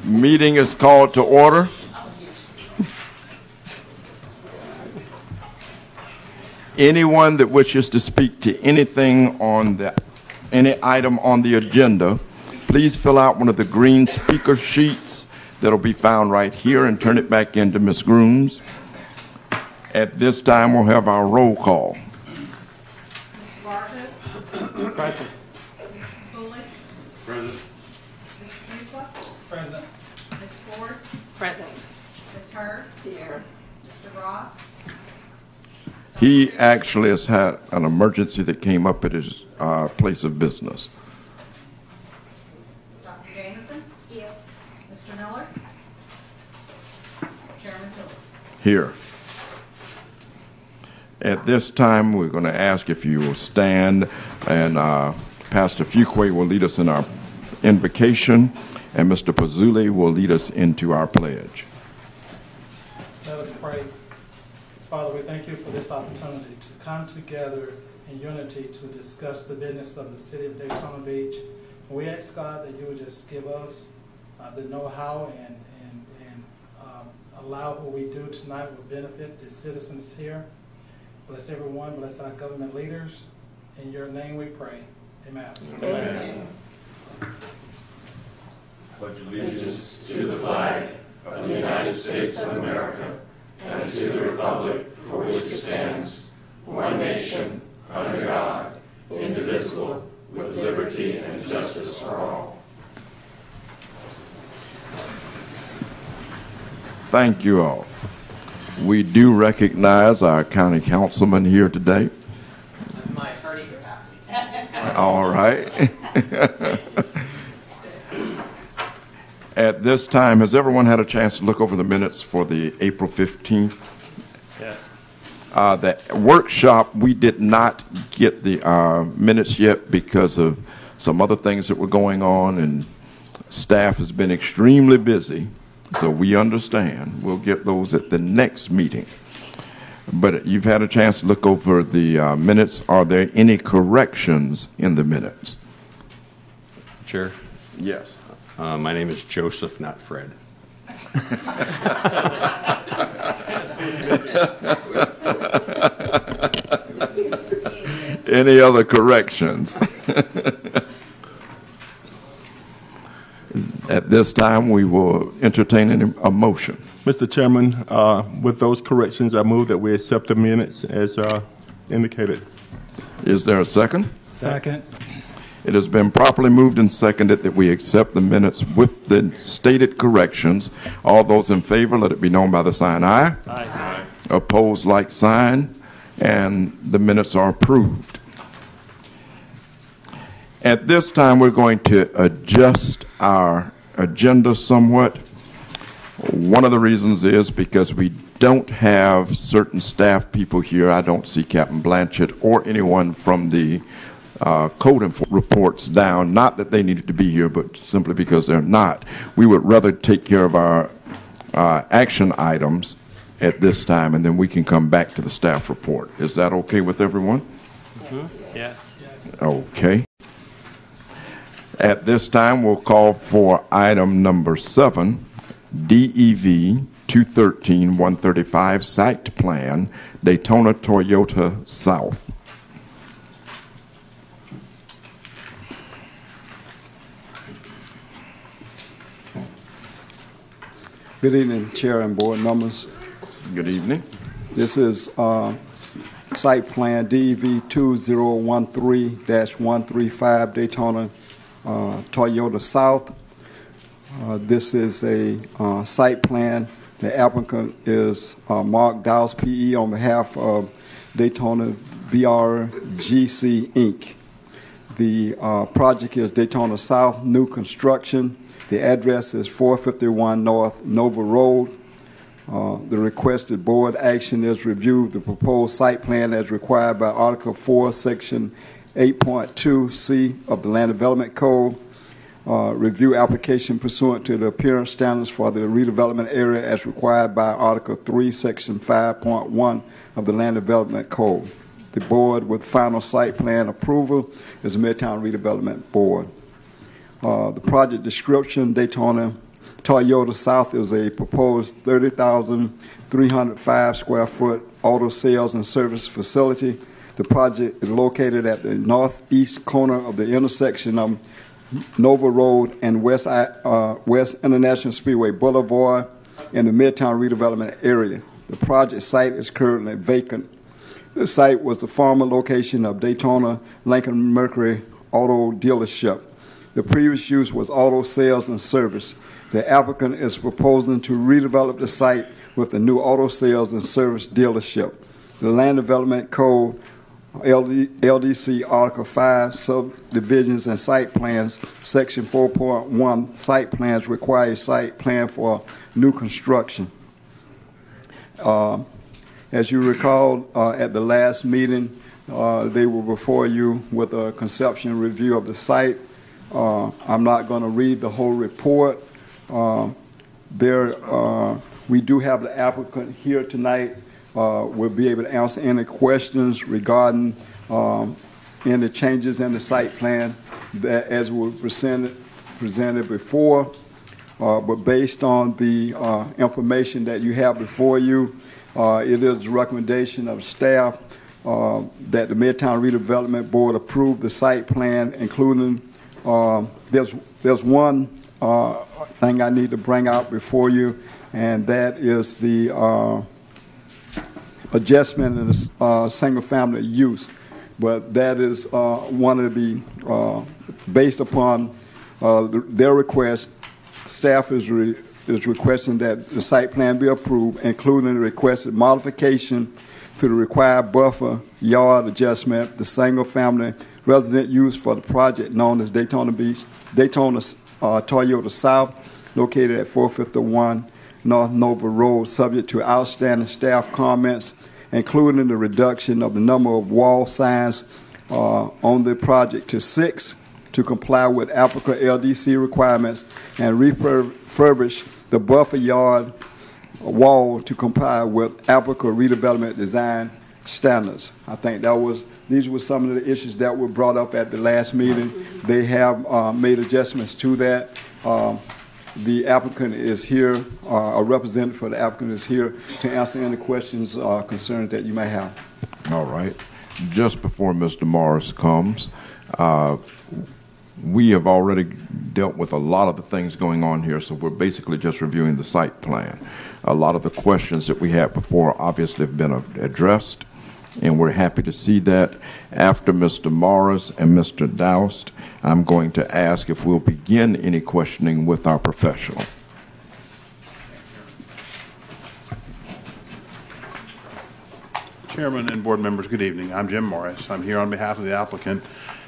Meeting is called to order. Anyone that wishes to speak to anything on any item on the agenda, please fill out one of the green speaker sheets that'll be found right here and turn it back into Ms. Grooms. At this time, we'll have our roll call. Mr. Bartlett? Present. Mr. Sully? Present. Mr. Dupa? Present. Ms. Ford? Present. Ms. Hurd? Here. Mr. Ross? He actually has had an emergency that came up at his place of business. Dr. Jameson? Here. Mr. Miller? Chairman Tilley? Here. At this time, we're going to ask if you will stand, and Pastor Fuqua will lead us in our invocation, and Mr. Pazzulli will lead us into our pledge. Let us pray. Father, we thank you for this opportunity to come together in unity to discuss the business of the city of Daytona Beach. And we ask, God, that you would just give us the know-how and allow what we do tonight will benefit the citizens here. Bless everyone. Bless our government leaders. In your name we pray. Amen. Amen. Pledge allegiance to the flag of the United States of America and to the republic for which it stands, one nation, under God, indivisible, with liberty and justice for all. Thank you all. We do recognize our county councilman here today. My attorney capacity. All right. At this time, has everyone had a chance to look over the minutes for the April 15th? Yes. The workshop, we did not get the minutes yet because of some other things that were going on, and staff has been extremely busy. So we understand. We'll get those at the next meeting. But you've had a chance to look over the minutes. Are there any corrections in the minutes? Chair? Yes. My name is Joseph, not Fred. Any other corrections? At this time, we will entertain a motion. Mr. Chairman, with those corrections, I move that we accept the minutes as indicated. Is there a second? Second. It has been properly moved and seconded that we accept the minutes with the stated corrections. All those in favor, let it be known by the sign aye. Aye. Opposed, like sign, and the minutes are approved. At this time, we're going to adjust our agenda somewhat. One of the reasons is because we don't have certain staff people here. I don't see Captain Blanchett or anyone from the code reports down. Not that they needed to be here, but simply because they're not. We would rather take care of our action items at this time, and then we can come back to the staff report. Is that okay with everyone? Mm-hmm. Yes. Okay. At this time, we'll call for item number 7, DEV 213-135 Site Plan, Daytona Toyota South. Good evening, Chair and Board members. Good evening. This is Site Plan DEV 2013-135 Daytona Toyota South. This is a site plan. The applicant is Mark Dowse, PE, on behalf of Daytona BRGC, Inc. The project is Daytona South, new construction. The address is 451 North Nova Road. The requested board action is review the proposed site plan as required by Article 4, Section 8.2C of the Land Development Code. Review application pursuant to the appearance standards for the redevelopment area as required by Article 3, Section 5.1 of the Land Development Code. The board with final site plan approval is the Midtown Redevelopment Board. The project description, Daytona Toyota South is a proposed 30,305 square foot auto sales and service facility. The project is located at the northeast corner of the intersection of Nova Road and West International Speedway Boulevard in the Midtown redevelopment area. The project site is currently vacant. The site was the former location of Daytona Lincoln Mercury Auto Dealership. The previous use was auto sales and service. The applicant is proposing to redevelop the site with a new auto sales and service dealership. The Land Development Code LDC Article 5 subdivisions and site plans, Section 4.1 site plans require a site plan for new construction. As you recall, at the last meeting, they were before you with a conception review of the site. I'm not going to read the whole report. We do have the applicant here tonight. We'll be able to answer any questions regarding any changes in the site plan that as were presented before. But based on the information that you have before you, it is the recommendation of staff that the Midtown Redevelopment Board approve the site plan, including there's one thing I need to bring out before you, and that is the adjustment in the single-family use. But that is one of the, based upon their request, staff is requesting that the site plan be approved, including the requested modification to the required buffer yard adjustment, the single-family resident use for the project known as Daytona Toyota South, located at 451 North Nova Road, subject to outstanding staff comments, including the reduction of the number of wall signs on the project to 6 to comply with applicable LDC requirements, and refurbish the buffer yard wall to comply with applicable redevelopment design standards. I think these were some of the issues that were brought up at the last meeting. They have made adjustments to that. The applicant is here, a representative for the applicant is here to answer any questions or concerns that you may have. All right. Just before Mr. Morris comes, we have already dealt with a lot of the things going on here, so we're basically just reviewing the site plan. A lot of the questions that we had before obviously have been addressed, and we're happy to see that. After Mr. Morris and Mr. Doust, I'm going to ask if we'll begin any questioning with our professional. Chairman and board members, good evening. I'm Jim Morris. I'm here on behalf of the applicant.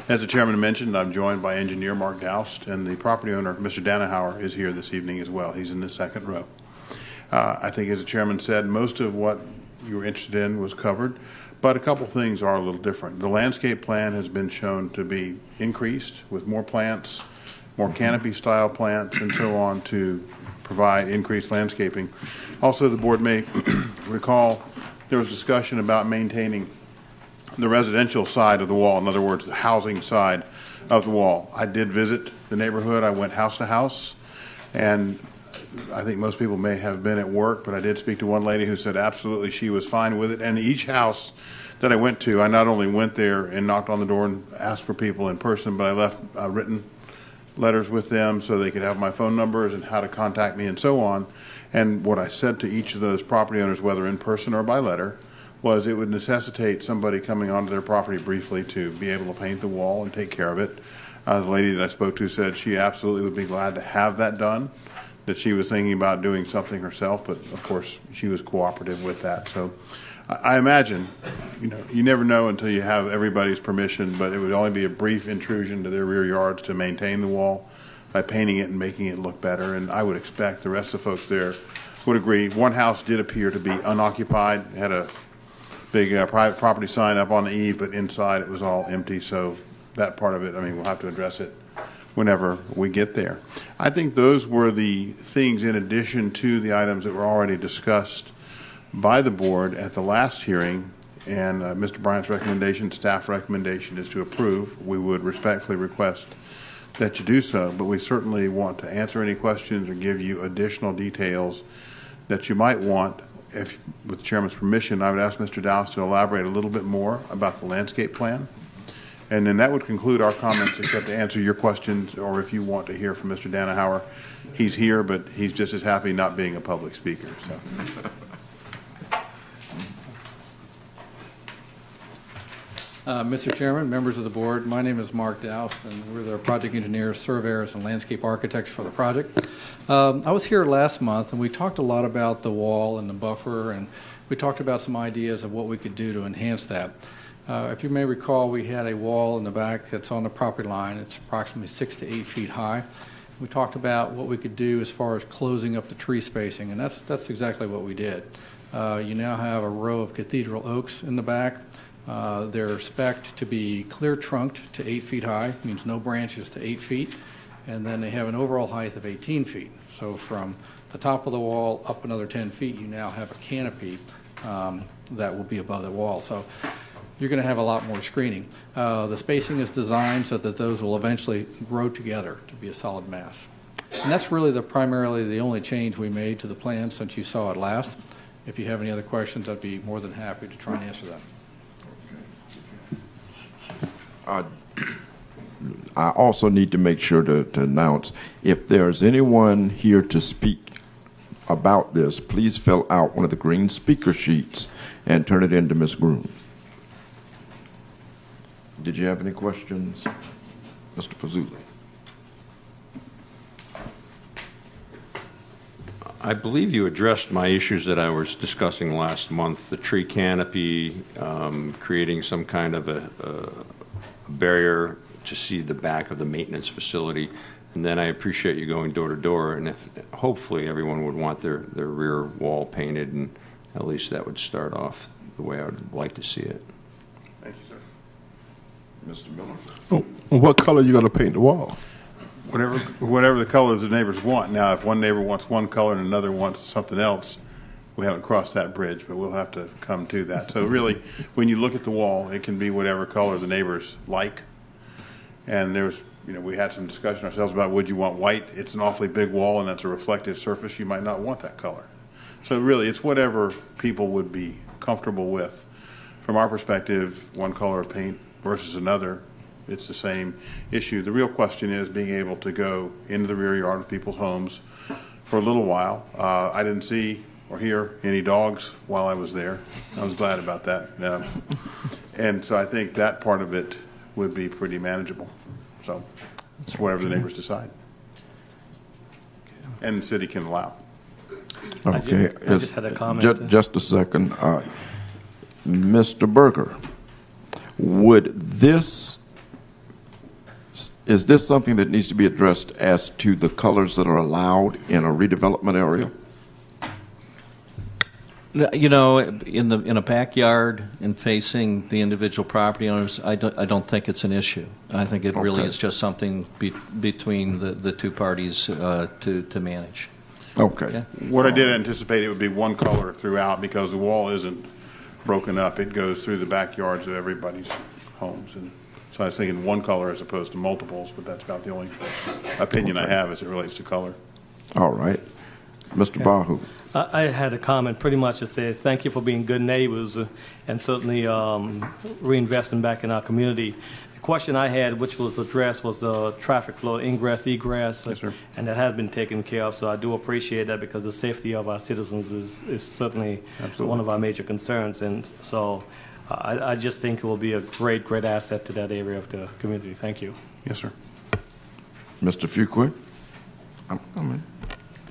As the chairman mentioned, I'm joined by engineer Mark Doust, and the property owner, Mr. Danahauer, is here this evening as well. He's in the second row. I think, as the chairman said, most of what you were interested in was covered, but a couple things are a little different. The landscape plan has been shown to be increased with more plants, more canopy-style plants, and so on to provide increased landscaping. Also, the board may recall there was discussion about maintaining the residential side of the wall, in other words, the housing side of the wall. I did visit the neighborhood. I went house to house, and I think most people may have been at work, but I did speak to one lady who said absolutely she was fine with it. And each house that I went to, I not only went there and knocked on the door and asked for people in person, but I left written letters with them so they could have my phone numbers and how to contact me and so on. And what I said to each of those property owners, whether in person or by letter, was it would necessitate somebody coming onto their property briefly to be able to paint the wall and take care of it. The lady that I spoke to said she absolutely would be glad to have that done, that she was thinking about doing something herself, but of course she was cooperative with that. So I imagine, you never know until you have everybody's permission, but it would only be a brief intrusion to their rear yards to maintain the wall by painting it and making it look better. And I would expect the rest of the folks there would agree. One house did appear to be unoccupied. It had a big private property sign up on the eave, but inside it was all empty. So that part of it, we'll have to address it whenever we get there. I think those were the things in addition to the items that were already discussed by the board at the last hearing. And Mr. Bryant's recommendation, staff recommendation, is to approve. We would respectfully request that you do so, but we certainly want to answer any questions or give you additional details that you might want. If, with the Chairman's permission, I would ask Mr. Dowse to elaborate a little bit more about the landscape plan. And then that would conclude our comments, except to answer your questions, or if you want to hear from Mr. Danahauer. He's here, but he's just as happy not being a public speaker. So. Mr. Chairman, members of the board, my name is Mark Doust, and we're the project engineers, surveyors, and landscape architects for the project. I was here last month, and we talked a lot about the wall and the buffer, and we talked about some ideas of what we could do to enhance that. If you may recall, we had a wall in the back that's on the property line. It's approximately 6 to 8 feet high. We talked about what we could do as far as closing up the tree spacing, and that's exactly what we did. You now have a row of cathedral oaks in the back. They're spec'd to be clear trunked to 8 feet high, means no branches to 8 feet, and then they have an overall height of 18 feet. So from the top of the wall up another 10 feet, you now have a canopy that will be above the wall. So you're going to have a lot more screening. The spacing is designed so that those will eventually grow together to be a solid mass. And that's really primarily the only change we made to the plan since you saw it last. If you have any other questions, I'd be more than happy to try and answer them. I also need to make sure to announce, if there's anyone here to speak about this, please fill out one of the green speaker sheets and turn it in to Ms. Groom. Did you have any questions, Mr. Pazzulli? I believe you addressed my issues that I was discussing last month, the tree canopy, creating some kind of a barrier to see the back of the maintenance facility. And then I appreciate you going door to door, and if hopefully everyone would want their rear wall painted, and at least that would start off the way I would like to see it. Thank you, sir. Mr. Miller? Oh, what color are you going to paint the wall? Whatever the colors the neighbors want. Now, if one neighbor wants one color and another wants something else, we haven't crossed that bridge, but we'll have to come to that. So really, when you look at the wall, it can be whatever color the neighbors like. And there's, we had some discussion ourselves about, would you want white? It's an awfully big wall, and that's a reflective surface. You might not want that color. So really, it's whatever people would be comfortable with. From our perspective, one color of paint versus another, it's the same issue. The real question is being able to go into the rear yard of people's homes for a little while. I didn't see or hear any dogs while I was there. I was glad about that. And so I think that part of it would be pretty manageable. So it's whatever the neighbors decide. And the city can allow. Okay. I just had a comment. Just a second. Mr. Berger, is this something that needs to be addressed as to the colors that are allowed in a redevelopment area? In a backyard and facing the individual property owners, I don't think it's an issue. I think it really is just something between the two parties to manage. Okay. What I did anticipate, it would be one color throughout because the wall isn't broken up. It goes through the backyards of everybody's homes. And so I was thinking one color as opposed to multiples, but that's about the only opinion I have as it relates to color. All right. Mr. Bahu. I had a comment pretty much to say thank you for being good neighbors and certainly reinvesting back in our community. The question I had, which was addressed, was the traffic flow, ingress, egress, yes, sir. And that has been taken care of. So I do appreciate that because the safety of our citizens is certainly one of our major concerns. And so I just think it will be a great asset to that area of the community. Thank you. Yes, sir. Mr. Fuqua?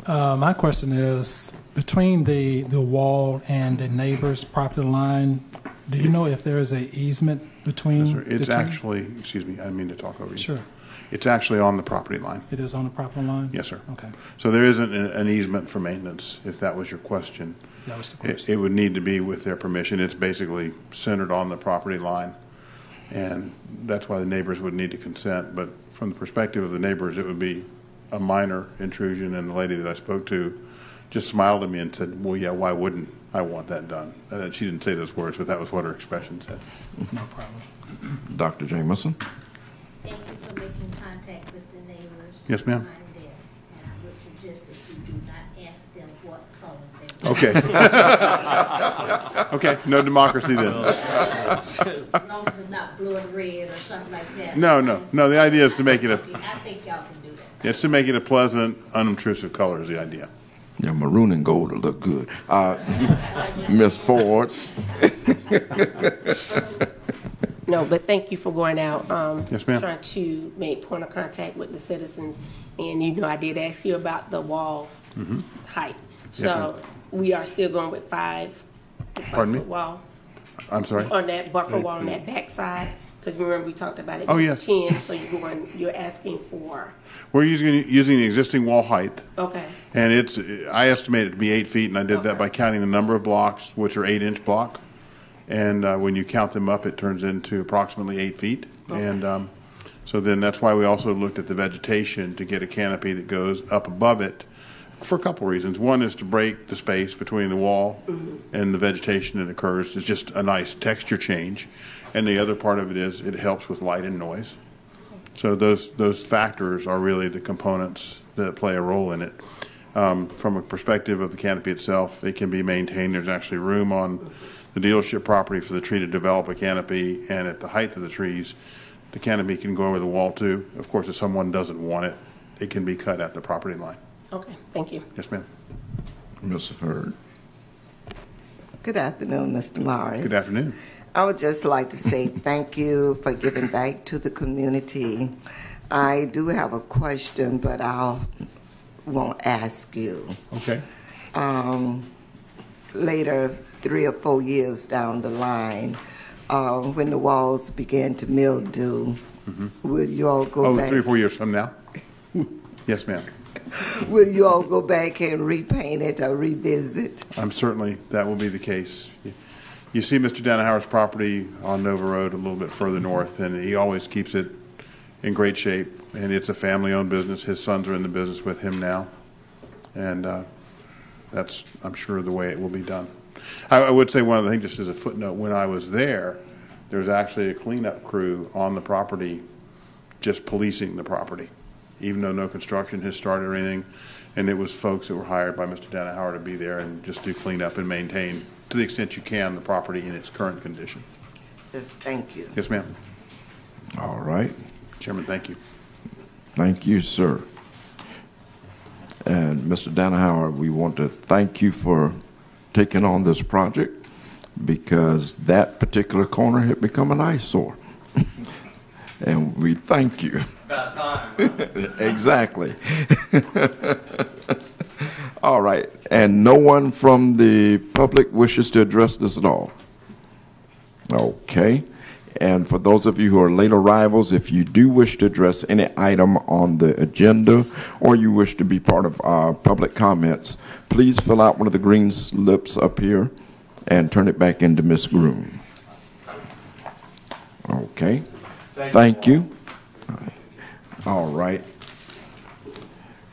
My question is, between the wall and the neighbor's property line, do you know if there is an easement between Yes, sir. It's the two? actually, excuse me, I didn't mean to talk over you. Sure. It's actually on the property line. It is on the property line? Yes, sir. Okay. So there isn't an easement for maintenance, if that was your question. That was the question. It would need to be with their permission. It's basically centered on the property line, and that's why the neighbors would need to consent. But from the perspective of the neighbors, it would be a minor intrusion, and the lady that I spoke to just smiled at me and said, well, yeah, why wouldn't I want that done? She didn't say those words, but that was what her expression said. No problem. Dr. Jameson? Thank you for making contact with the Yes, ma'am. behind there, and I would suggest that you do not ask them what color they Okay. Okay, no democracy then. As long as it's not blood red or something like that. No. The idea is to make it a. Okay, I think y'all can do that. It's to make it a pleasant, unobtrusive color is the idea. Yeah, maroon and gold will look good. Ms. Ford. No, but thank you for going out. Yes, ma'am. Trying to make point of contact with the citizens. And, I did ask you about the wall height. So ma'am. we are still going with 5 Pardon me? wall I'm sorry? on that buffer wall on that back side. Because remember we talked about it. Oh, yes. 10, so you're asking for. We're using the existing wall height. Okay. And I estimate it to be 8 feet, and I did that by counting the number of blocks, which are 8-inch block. And when you count them up, it turns into approximately 8 feet. Okay. And so then that's why we also looked at the vegetation to get a canopy that goes up above it for a couple reasons. One is to break the space between the wall and the vegetation that occurs. It's just a nice texture change. And the other part of it is it helps with light and noise. So those factors are really the components that play a role in it. From a perspective of the canopy itself, it can be maintained. There's actually room on the dealership property for the tree to develop a canopy, and at the height of the trees, the canopy can go over the wall too. Of course, if someone doesn't want it, it can be cut at the property line. Okay, thank you. Yes, ma'am. Ms. Hurd. Good afternoon, Mr. Morris. Good afternoon. I would just like to say thank you for giving back to the community. I do have a question, but I won't ask you. Okay. Later, 3 or 4 years down the line, when the walls begin to mildew, will you all go back? 3 or 4 years from now? Yes, ma'am. Will you all go back and repaint it or revisit? Certainly that will be the case. You see Mr. Danahauer's property on Nova Road a little bit further north, and he always keeps it in great shape, and it's a family-owned business. His sons are in the business with him now, and that's, I'm sure, the way it will be done. I would say one other thing, just as a footnote, when I was there was actually a cleanup crew on the property just policing the property, even though no construction has started or anything, and it was folks that were hired by Mr. Danahauer to be there and just do cleanup and maintain, to the extent you can, the property in its current condition. Yes, thank you. Yes, ma'am. All right. Chairman, thank you. Thank you, sir. And Mr. Danahauer, we want to thank you for taking on this project because that particular corner had become an eyesore. And we thank you. About time. Exactly. All right. And no one from the public wishes to address this at all? Okay. And for those of you who are late arrivals, if you do wish to address any item on the agenda or you wish to be part of our public comments, please fill out one of the green slips up here and turn it back into Ms. Groom. Okay. Thank you. All right.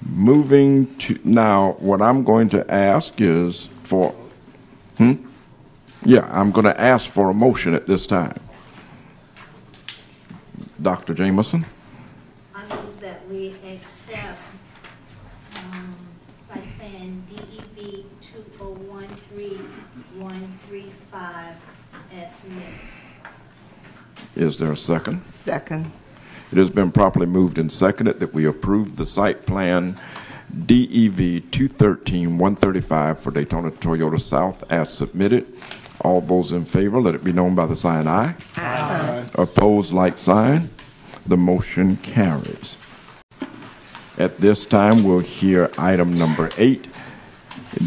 Moving to now, what I'm going to ask is for, yeah, I'm going to ask for a motion at this time. Dr. Jameson. I move that we accept site plan DEV 2013135 as submitted. Is there a second? Second. It has been properly moved and seconded that we approve the site plan DEV 213-135 for Daytona Toyota South as submitted. All those in favor, let it be known by the sign aye. Aye. Opposed, like sign. The motion carries. At this time, we'll hear item number 8,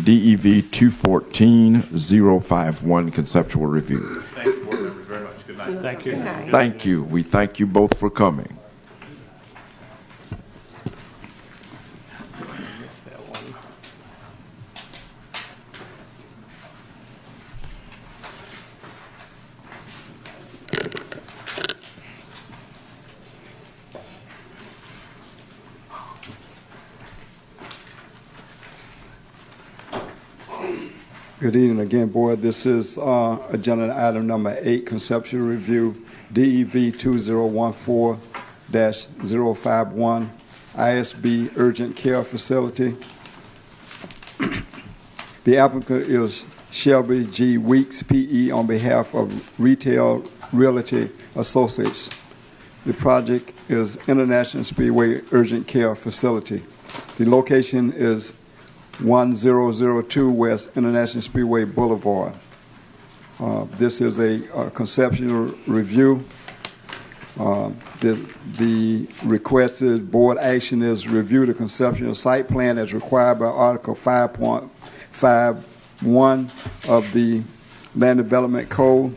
DEV 214-051, conceptual review. Thank you, board members, very much. Good night. Thank you. Good night. Thank you. We thank you both for coming. Good evening again, board. This is agenda item number 8, conceptual review, DEV 2014-051. ISB urgent care facility. The applicant is Shelby G. Weeks, P.E., on behalf of Retail Realty Associates. The project is International Speedway Urgent Care Facility. The location is 1002 West International Speedway Boulevard. This is a conceptual review. The requested board action is review the conceptual site plan as required by Article 5.51 of the Land Development Code.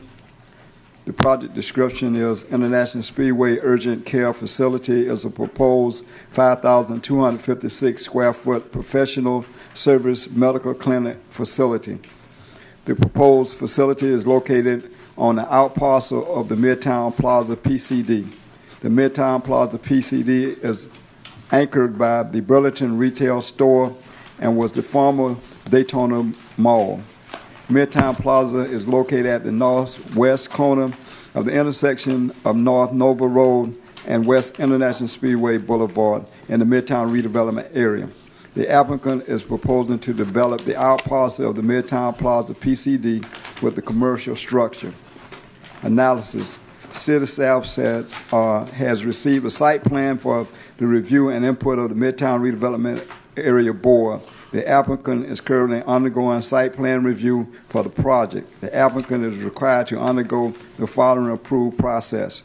The project description is International Speedway Urgent Care Facility is a proposed 5,256 square foot professional service medical clinic facility. The proposed facility is located on the out parcel of the Midtown Plaza PCD. The Midtown Plaza PCD is anchored by the Burlington retail store and was the former Daytona Mall. Midtown Plaza is located at the northwest corner of the intersection of North Nova Road and West International Speedway Boulevard in the Midtown redevelopment area. The applicant is proposing to develop the out parcel of the Midtown Plaza PCD with the commercial structure. Analysis. City staff has received a site plan for the review and input of the Midtown Redevelopment Area Board. The applicant is currently undergoing site plan review for the project. The applicant is required to undergo the following approved process: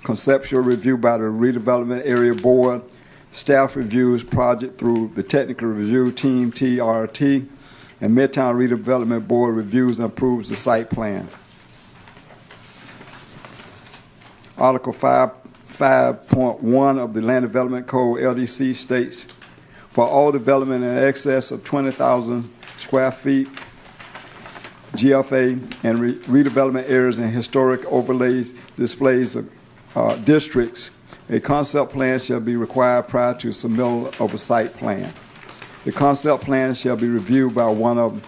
conceptual review by the Redevelopment Area Board, staff reviews project through the Technical Review Team, TRT, and Midtown Redevelopment Board reviews and approves the site plan. Article 5.1 of the Land Development Code, LDC, states, for all development in excess of 20,000 square feet, GFA, and redevelopment areas and historic overlays, displays of districts, a concept plan shall be required prior to submittal of a site plan. The concept plan shall be reviewed by one of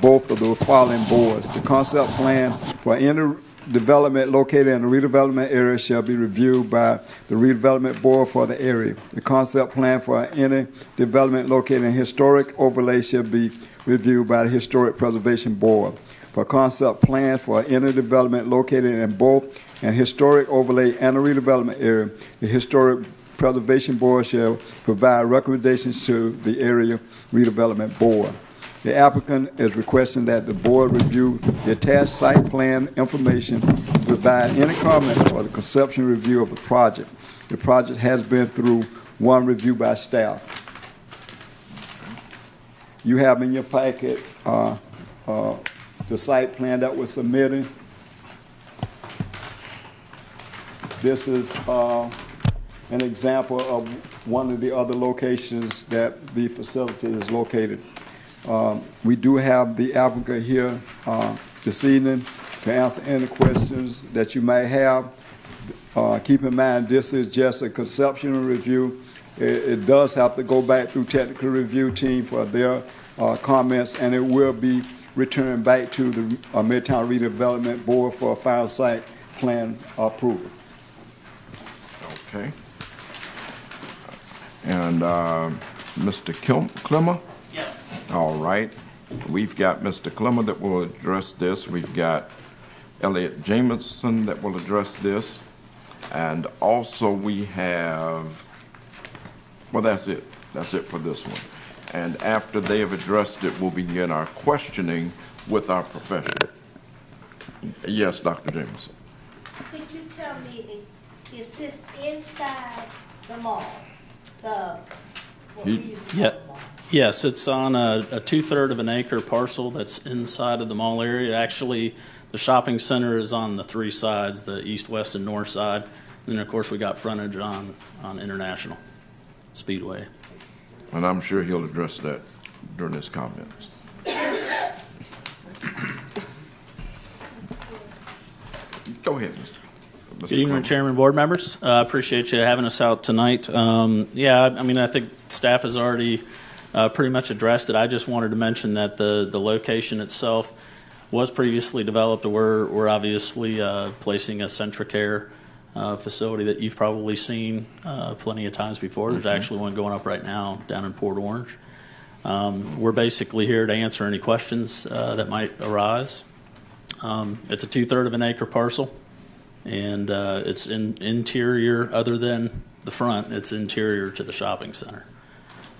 both of the following boards. The concept plan for any development located in the redevelopment area shall be reviewed by the redevelopment board for the area. The concept plan for any development located in historic overlay shall be reviewed by the historic preservation board. For concept plan for any development located in both an historic overlay and a redevelopment area, the historic preservation board shall provide recommendations to the area redevelopment board. The applicant is requesting that the board review the attached site plan information and provide any comments for the conceptual review of the project. The project has been through one review by staff. You have in your packet the site plan that was submitted. This is an example of one of the other locations that the facility is located. We do have the applicant here this evening to answer any questions that you may have. Keep in mind, this is just a conceptual review. It does have to go back through technical review team for their comments, and it will be returned back to the Midtown Redevelopment Board for a final site plan approval. Okay. And Mr. Clemmer? Yes. All right. We've got Mr. Clemmer that will address this. We've got Elliot Jameson that will address this. And also we have, well, that's it. That's it for this one. And after they have addressed it, we'll begin our questioning with our professional. Yes, Dr. Jameson. Could you tell me, is this inside the mall? Yes, it's on a 2/3 of an acre parcel that's inside of the mall area. Actually, the shopping center is on the three sides, the east, west, and north side. And then, of course, we got frontage on International Speedway. And I'm sure he'll address that during his comments. Go ahead, Mr. Good evening, Chairman, board members. Appreciate you having us out tonight. I think staff has already pretty much addressed it. I just wanted to mention that the location itself was previously developed. We're obviously placing a Centricare facility that you've probably seen plenty of times before. There's actually one going up right now down in Port Orange. We're basically here to answer any questions that might arise. It's a 2/3 of an acre parcel, and it's interior, other than the front, it's interior to the shopping center.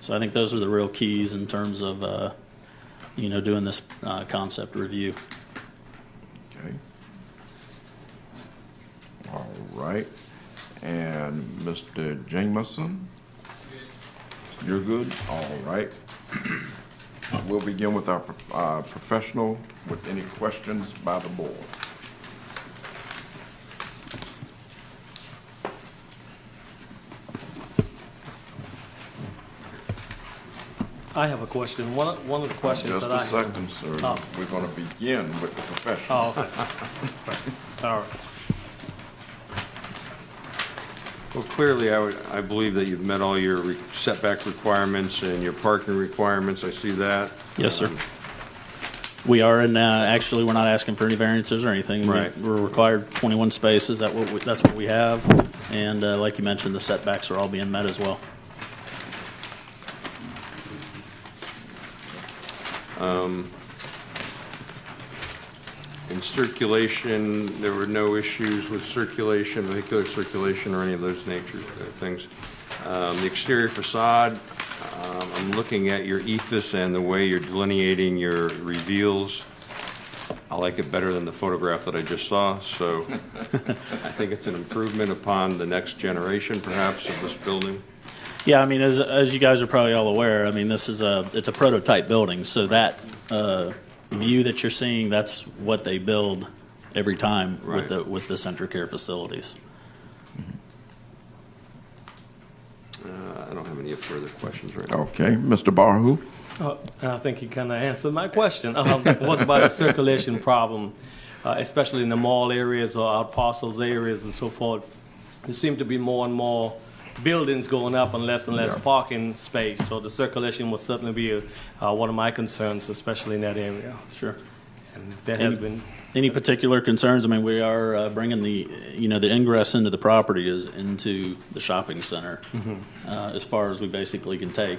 So I think those are the real keys in terms of doing this concept review. Okay. All right. And Mr. Jameson? You're good? All right. We'll begin with our professional with any questions by the board. I have a question. One of the questions Just that I a second, sir. Oh. We're going to begin with the professional. Oh, okay. All right. Well, clearly, I believe that you've met all your setback requirements and your parking requirements. I see that. Yes, sir. We are, and actually, we're not asking for any variances or anything. Right. We're required 21 spaces. That's what we have. And like you mentioned, the setbacks are all being met as well. In circulation, there were no issues with circulation, vehicular circulation, or any of those nature things. The exterior facade, I'm looking at your ephes and the way you're delineating your reveals. I like it better than the photograph that I just saw, so I think it's an improvement upon the next generation, perhaps, of this building. Yeah, I mean, as you guys are probably all aware, I mean, it's a prototype building, so that view that you're seeing, that's what they build every time with the Central Care facilities. I don't have any further questions right now. Okay, Mr. Barhu? I think you kind of answered my question. What about the circulation problem, especially in the mall areas or out parcels areas and so forth? There seem to be more and more buildings going up and less parking space. So the circulation will certainly be one of my concerns, especially in that area. Sure. And that has been. Any particular concerns? I mean, we are bringing the ingress into the property is into the shopping center, as far as we basically can take.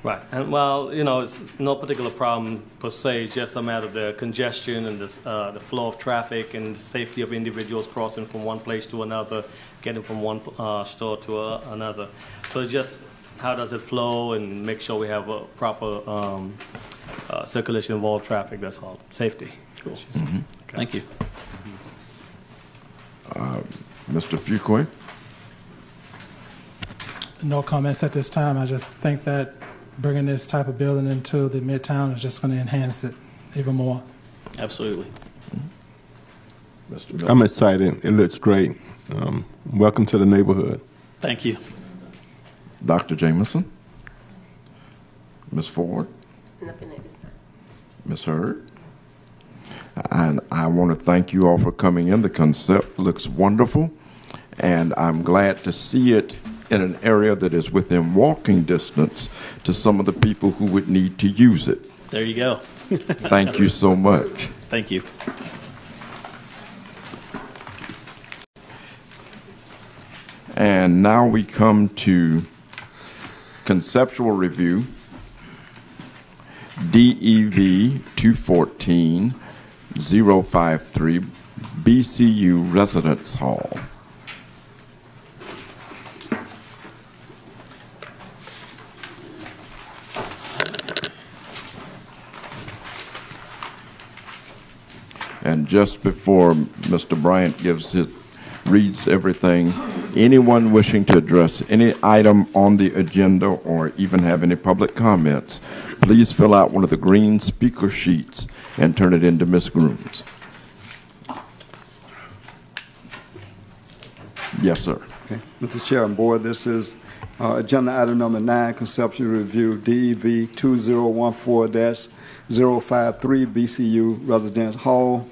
Right. And well, it's no particular problem per se. It's just a matter of the congestion and the flow of traffic and the safety of individuals crossing from one place to another, getting from one store to another. So it's just how does it flow and make sure we have a proper circulation of all traffic. That's all. Safety. Cool. Okay. Thank you. Mr. Fuqua? No comments at this time. I just think that bringing this type of building into the Midtown is just going to enhance it even more. Absolutely. Mr. Miller? I'm excited. It looks great. Welcome to the neighborhood. Thank you. Dr. Jameson? Ms. Ford? Nothing at this time. Ms. Hurd? And I want to thank you all for coming in. The concept looks wonderful, and I'm glad to see it in an area that is within walking distance to some of the people who would need to use it. There you go. Thank you so much. Thank you. And now we come to conceptual review, DEV 214-053, BCU Residence Hall. And just before Mr. Bryant reads everything, anyone wishing to address any item on the agenda or even have any public comments, please fill out one of the green speaker sheets and turn it into Ms. Grooms. Yes, sir. Okay. Mr. Chair and Board, this is agenda item number 9, conceptual review, DEV 2014-053, BCU Residence Hall.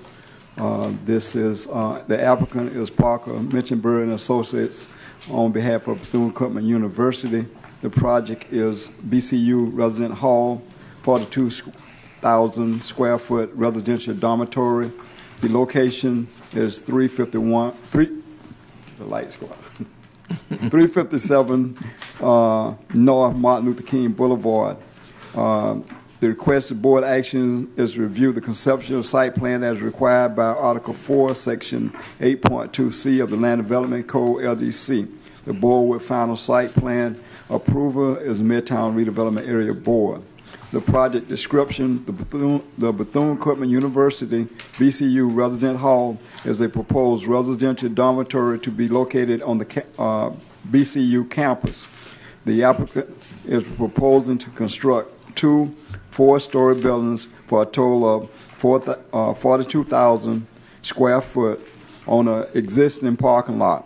This is the applicant is Parker Mitchenberg and Associates on behalf of Bethune-Cookman University. The project is BCU Resident Hall, 42,000 square foot residential dormitory. The location is 351 The lights go out. 357 North Martin Luther King Boulevard. The requested board action is to review the conceptual site plan as required by Article 4, Section 8.2C of the Land Development Code, LDC. The board with final site plan approval is the Midtown Redevelopment Area Board. The project description, the Bethune-Cookman University BCU Resident Hall is a proposed residential dormitory to be located on the BCU campus. The applicant is proposing to construct 2 4-story buildings for a total of 42,000 square foot on an existing parking lot.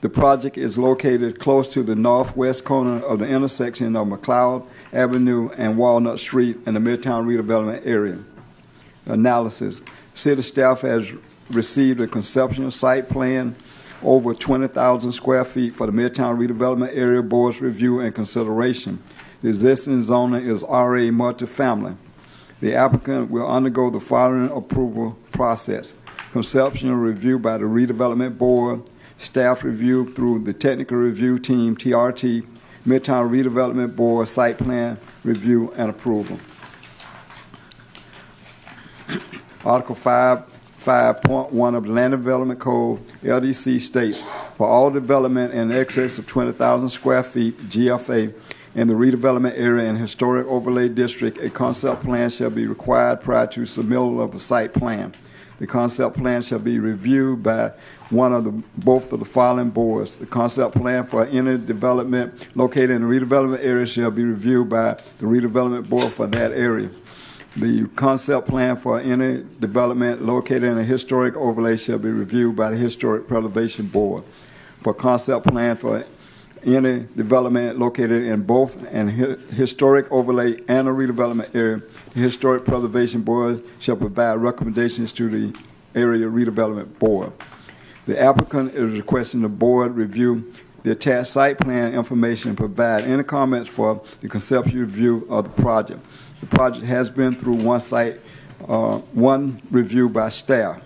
The project is located close to the northwest corner of the intersection of McLeod Avenue and Walnut Street in the Midtown Redevelopment Area. Analysis. City staff has received a conceptual site plan over 20,000 square feet for the Midtown Redevelopment Area Board's review and consideration. The existing zoning is RA multifamily. The applicant will undergo the following approval process: conceptual review by the Redevelopment Board, staff review through the Technical Review Team, TRT, Midtown Redevelopment Board, site plan review and approval. Article 5.1 of the Land Development Code, LDC states, for all development in excess of 20,000 square feet, GFA, in the redevelopment area and historic overlay district, a concept plan shall be required prior to submittal of a site plan. The concept plan shall be reviewed by both of the following boards. The concept plan for any development located in the redevelopment area shall be reviewed by the redevelopment board for that area. The concept plan for any development located in a historic overlay shall be reviewed by the Historic Preservation Board. For concept plan for any development located in both an historic overlay and a redevelopment area, the Historic Preservation Board shall provide recommendations to the Area Redevelopment Board. The applicant is requesting the board review the attached site plan information and provide any comments for the conceptual review of the project. The project has been through one review by staff.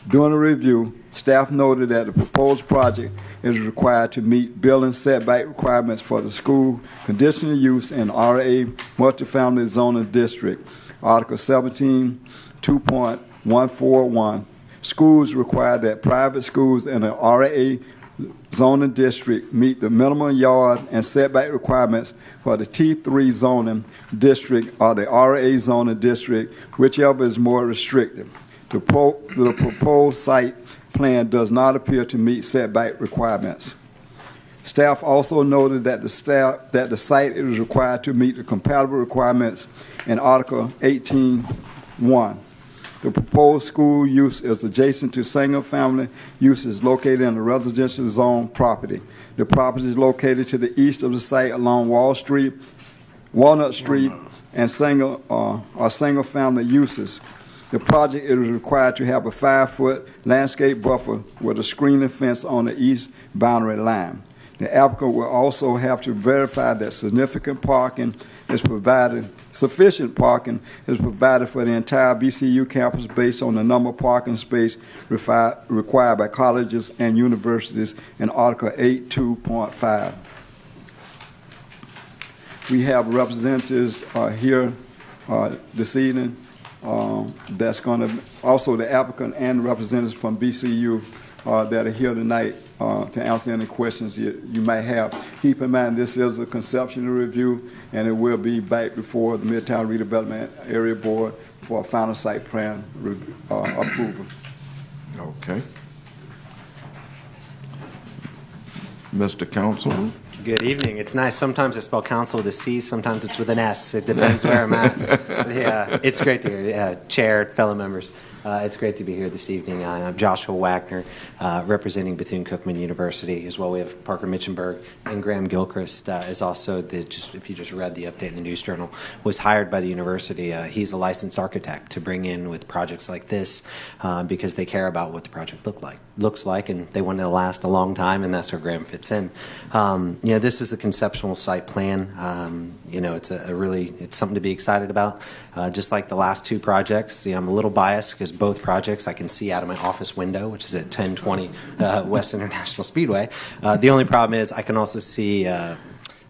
During the review, staff noted that the proposed project is required to meet building setback requirements for the school conditional use in RA multifamily zoning district. Article 17, 2.141. Schools require that private schools in the RA zoning district meet the minimum yard and setback requirements for the T3 zoning district or the RA zoning district, whichever is more restrictive. The proposed site plan does not appear to meet setback requirements. Staff also noted that the site is required to meet the compatible requirements in Article 18.1. The proposed school use is adjacent to single-family uses located in a residential zone property. The property is located to the east of the site along Walnut Street, and single-family uses. The project is required to have a 5-foot landscape buffer with a screening fence on the east boundary line. The applicant will also have to verify that sufficient parking is provided for the entire BCU campus based on the number of parking spaces required by colleges and universities in Article 8.2.5. We have representatives here this evening. That's going to also the applicant and representatives from BCU that are here tonight to answer any questions you might have. Keep in mind this is a conceptual review and it will be back before the Midtown Redevelopment Area Board for a final site plan approval. Okay. Mr. Counsel. Good evening. It's nice. Sometimes I spell council with a C, sometimes it's with an S. It depends where I'm at. Yeah, it's great to hear. Chair, fellow members, it's great to be here this evening. I'm Joshua Wagner, representing Bethune-Cookman University. As well, we have Parker Mitchenberg and Graham Gilchrist is also, if you just read the update in the News Journal, was hired by the university. He's a licensed architect to bring in with projects like this because they care about what the project looks like, and they want it to last a long time, and that's where Graham fits in. Yeah, this is a conceptual site plan. It's something to be excited about. Just like the last two projects, I'm a little biased because both projects I can see out of my office window, which is at 1020 West International Speedway. The only problem is I can also see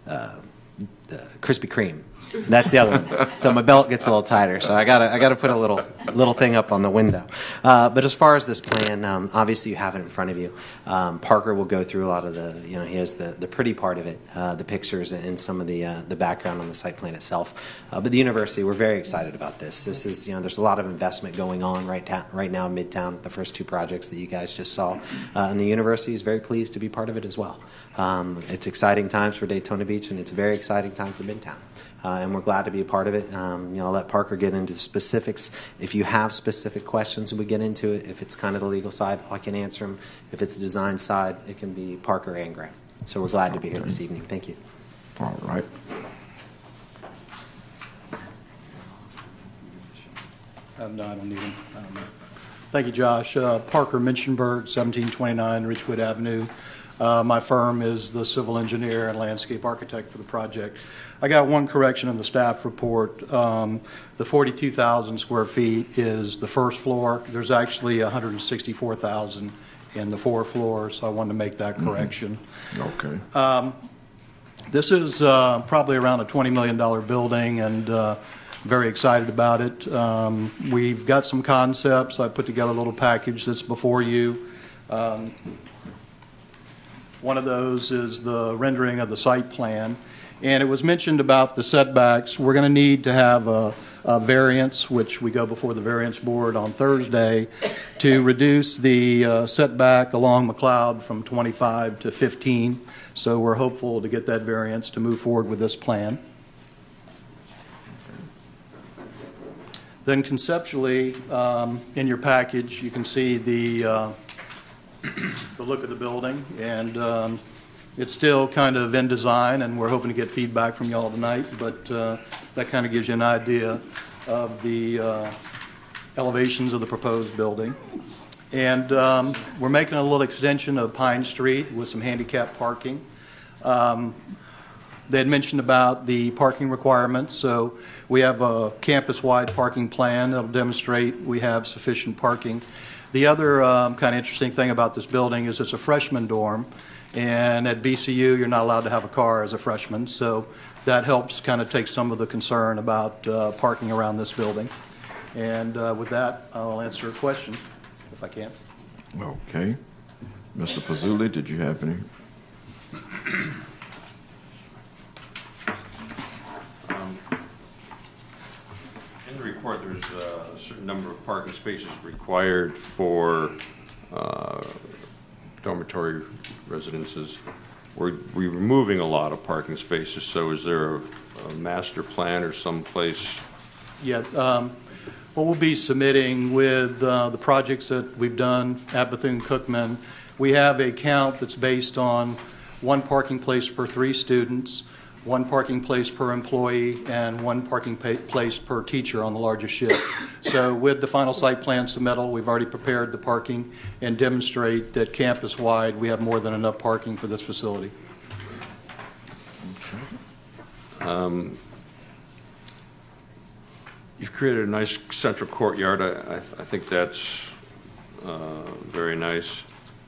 Krispy Kreme. That's the other one. So my belt gets a little tighter. So I gotta put a little thing up on the window. But as far as this plan, obviously you have it in front of you. Parker will go through a lot of he has the pretty part of it, the pictures and some of the background on the site plan itself. But the university, we're very excited about this. This is, there's a lot of investment going on right now in Midtown, the first two projects that you guys just saw. And the university is very pleased to be part of it as well. It's exciting times for Daytona Beach, and it's a very exciting time for Midtown. And we're glad to be a part of it. I'll let Parker get into the specifics. If you have specific questions, we get into it. If it's kind of the legal side, I can answer them. If it's the design side, it can be Parker and Graham. So we're glad to be here this evening. Thank you. All right. No, I don't need him. I don't know. Thank you, Josh. Parker Minchenberg, 1729 Ridgewood Avenue. My firm is the civil engineer and landscape architect for the project. I got one correction in the staff report. The 42,000 square feet is the first floor. There's actually 164,000 in the 4th floor, so I wanted to make that correction. Okay. This is probably around a $20 million building, and very excited about it. We've got some concepts. I put together a little package that's before you. One of those is the rendering of the site plan. And it was mentioned about the setbacks. We're going to need to have a variance, which we go before the variance board on Thursday, to reduce the setback along McLeod from 25 to 15. So we're hopeful to get that variance to move forward with this plan. Then conceptually, in your package, you can see the look of the building, and it's still kind of in design, and we're hoping to get feedback from y'all tonight, but that kind of gives you an idea of the elevations of the proposed building. And we're making a little extension of Pine Street with some handicap parking. They had mentioned about the parking requirements, so we have a campus-wide parking plan that will demonstrate we have sufficient parking. The other kind of interesting thing about this building is it's a freshman dorm, and at BCU you're not allowed to have a car as a freshman, so that helps kind of take some of the concern about parking around this building. And with that, I'll answer a question if I can. Okay. Mr. Fazuli, did you have any? In the report, there's a certain number of parking spaces required for dormitory residences. We're removing a lot of parking spaces, so is there a master plan or someplace? Yeah, what we'll be submitting with the projects that we've done at Bethune-Cookman, we have a count that's based on one parking place per 3 students, one parking place per employee, and one parking place per teacher on the largest shift. So with the final site plan submittal, we've already prepared the parking and demonstrate that campus-wide we have more than enough parking for this facility. You've created a nice central courtyard. I think that's very nice.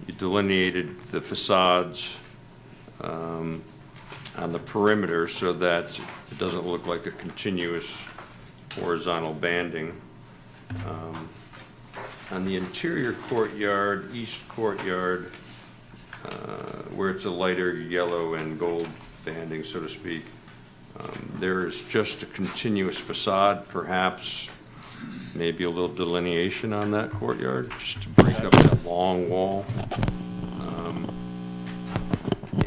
You delineated the facades on the perimeter so that it doesn't look like a continuous horizontal banding. On the interior courtyard, east courtyard, where it's a lighter yellow and gold banding, so to speak, there is just a continuous facade, perhaps maybe a little delineation on that courtyard, just to break up that long wall.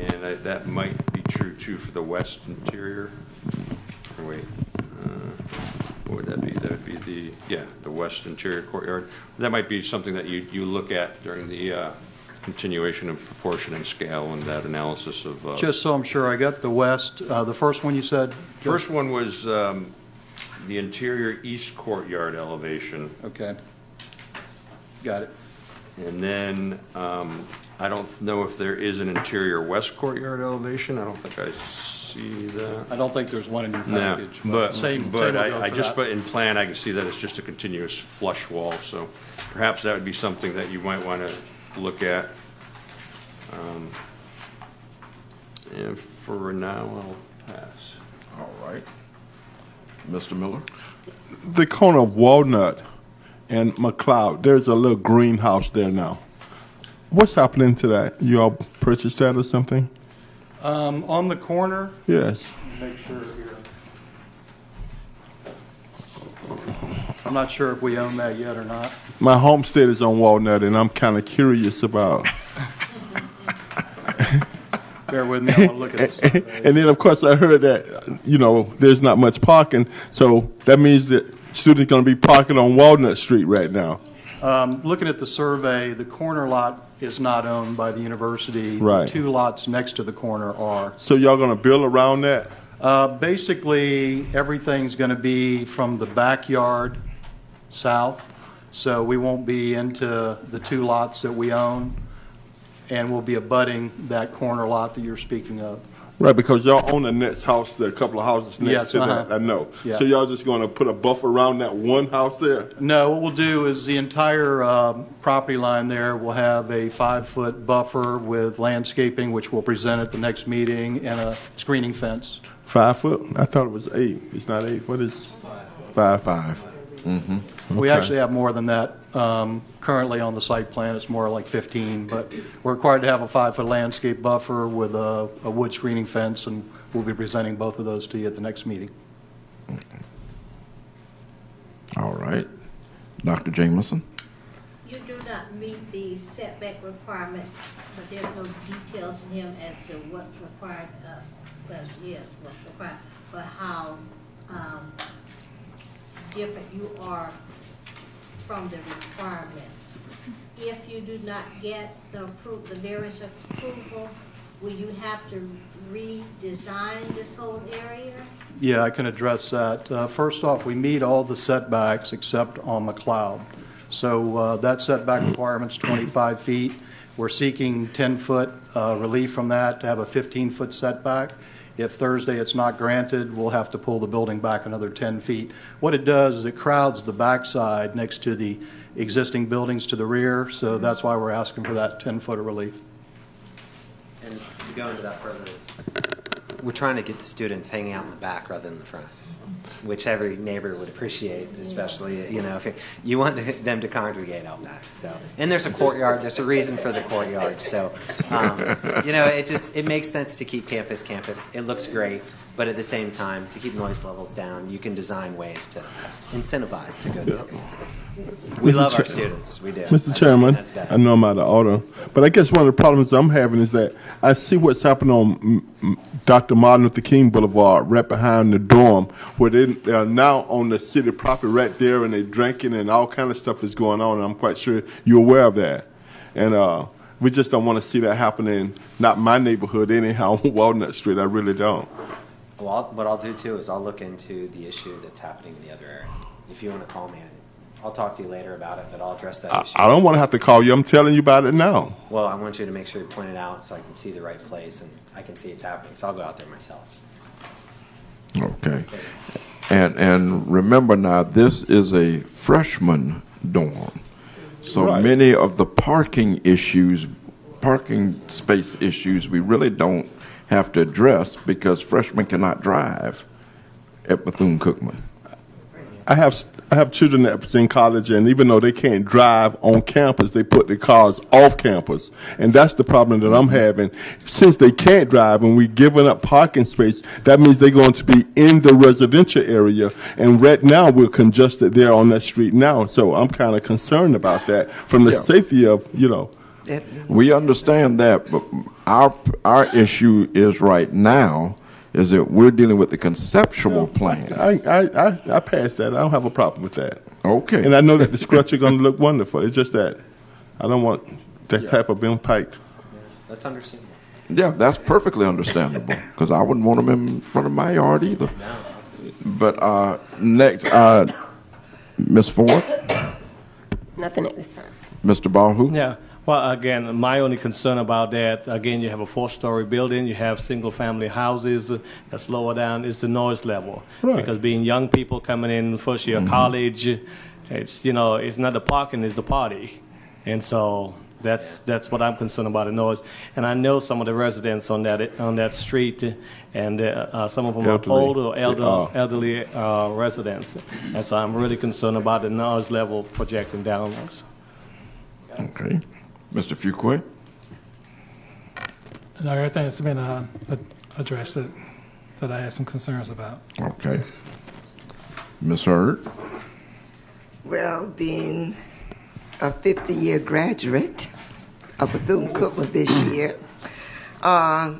And that might be true too for the west interior. Or wait, what would that be? That would be the west interior courtyard. That might be something that you look at during the continuation of proportion and scale and that analysis of. Just so I'm sure I got the west, the first one you said? First one was the interior east courtyard elevation. Okay. Got it. And then I don't know if there is an interior west courtyard elevation. I don't think I see that. I don't think there's one in your No, package. but same will go I for just that. put in plan, I can see that it's just a continuous flush wall, so perhaps that would be something that you might want to look at. And for now, I'll pass. All right. Mr. Miller? The corner of Walnut and McLeod, there's a little greenhouse there now. What's happening to that? You all purchased that or something? On the corner, Yes. make sure here. I'm not sure if we own that yet or not. My homestead is on Walnut, and I'm kind of curious about. Bear with me, I want to look at this. And then, of course, I heard that, there's not much parking, so that means that students going to be parking on Walnut Street right now. Looking at the survey, the corner lot is not owned by the university. Right. The 2 lots next to the corner are. So y'all going to build around that? Basically, everything's going to be from the backyard south, so we won't be into the 2 lots that we own, and we'll be abutting that corner lot that you're speaking of. Right, because y'all own the next house, there are a couple of houses next Yes, to that, I know. Yeah. So y'all just going to put a buffer around that one house there? No, what we'll do is the entire property line there will have a 5-foot buffer with landscaping, which we'll present at the next meeting, and a screening fence. 5 foot? I thought it was 8. It's not 8. What is 5? 5. Mm-hmm. We Okay. actually have more than that currently on the site plan. It's more like 15, but we're required to have a 5-foot landscape buffer with a wood screening fence, and we'll be presenting both of those to you at the next meeting. All right. Dr. Jameson? You do not meet the setback requirements, but there's no details in him as to what's required, yes, what's required, but how different you are from the requirements. If you do not get the variance approval, will you have to redesign this whole area? Yeah, I can address that. First off, we meet all the setbacks except on McLeod. So that setback requirement's 25 feet. We're seeking 10-foot relief from that to have a 15-foot setback. If Thursday it's not granted, we'll have to pull the building back another 10 feet. What it does is it crowds the backside next to the existing buildings to the rear, so that's why we're asking for that 10-foot of relief. And to go into that further, we're trying to get the students hanging out in the back rather than the front, which every neighbor would appreciate, especially, if you want them to congregate out back. So, and there's a courtyard. There's a reason for the courtyard. So, it makes sense to keep campus. It looks great, but at the same time, to keep noise levels down, you can design ways to incentivize to go the other ways. We love our students. We do. Mr. Chairman, I know I'm out of order, but I guess one of the problems I'm having is that I see what's happening on Dr. Martin Luther King Boulevard, right behind the dorm, where they are now on the city property right there, and they're drinking and all kind of stuff is going on, and I'm quite sure you're aware of that. And we just don't want to see that happening, not my neighborhood anyhow, on Walnut Street. I really don't. Well, what I'll do too is I'll look into the issue that's happening in the other area. If you want to call me, I'll talk to you later about it, but I'll address that issue. I don't want to have to call you. I'm telling you about it now. Well, I want you to make sure you point it out so I can see the right place and I can see it's happening. So I'll go out there myself. Okay. And remember now, this is a freshman dorm. So Right. many of the parking space issues, we really don't have to address because freshmen cannot drive at Bethune-Cookman. I have children that's in college, and even though they can't drive on campus, they put their cars off campus, and that's the problem that I'm having. Since they can't drive and we're giving up parking space, that means they're going to be in the residential area, and right now we're congested there on that street now. So I'm kind of concerned about that from the safety of We understand that, but our issue is right now is that we're dealing with the conceptual plan. I passed that. I don't have a problem with that. Okay. And I know that the structure is going to look wonderful. It's just that I don't want that type of impact. That's understandable. Yeah, that's perfectly understandable because I wouldn't want them in front of my yard either. But next, Ms. Ford? Nothing at this time. Mr. Bahu? Yeah. Well, again, my only concern about that, again, you have a 4-story building, you have single-family houses that's lower down, is the noise level. Right. Because being young people coming in first year of college, it's, you know, it's not the parking, it's the party. And so that's what I'm concerned about, the noise. And I know some of the residents on that street, and some of them Elderly. are older, elderly residents. And so I'm really concerned about the noise level projecting downwards. Okay. Mr. Fuqua? No, everything has been addressed that I had some concerns about. Okay. Ms. Hurd? Well, being a 50-year graduate of Bethune-Cookman this year, I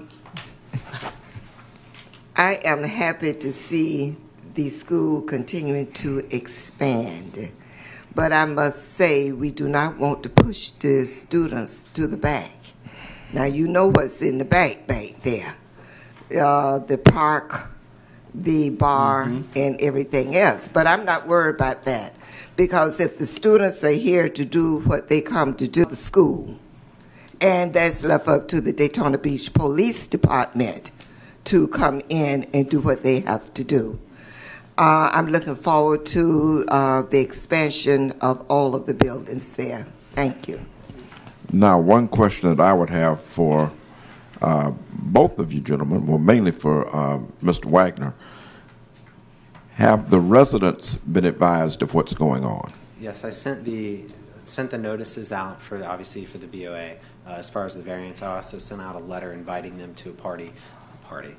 am happy to see the school continuing to expand. But I must say, we do not want to push the students to the back. Now, you know what's in the back there. The park, the bar, and everything else. But I'm not worried about that. Because if the students are here to do what they come to do at the school, and that's left up to the Daytona Beach Police Department to come in and do what they have to do. I'm looking forward to the expansion of all of the buildings there. Thank you. Now, one question that I would have for both of you gentlemen, well, mainly for Mr. Wagner. Have the residents been advised of what's going on? Yes, I sent the notices out for obviously for the BOA. As far as the variance, I also sent out a letter inviting them to a party. See,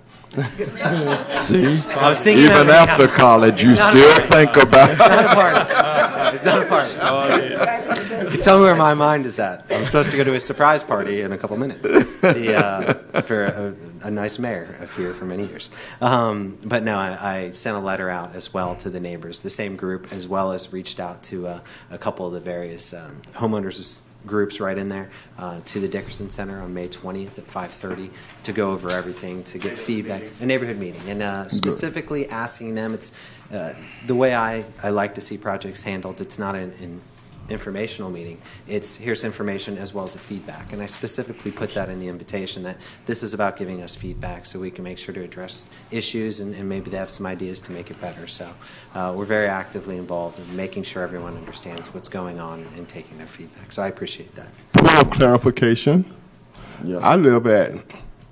I was thinking even after college, you still think about. It's not a party. It's not a party. Tell me where my mind is at. I'm supposed to go to a surprise party in a couple minutes for a nice mayor of here for many years. But no, I sent a letter out as well to the neighbors, the same group, as well as reached out to a couple of the various homeowners groups right in there to the Dickerson Center on May 20th at 5:30 to go over everything, to get feedback, a neighborhood meeting, and specifically asking them. It's the way I like to see projects handled. It's not an informational meeting. It's here's information as well as a feedback, and I specifically put that in the invitation that this is about giving us feedback so we can make sure to address issues and maybe they have some ideas to make it better. So we're very actively involved in making sure everyone understands what's going on and taking their feedback. So I appreciate that. Point of clarification. Yes. I live at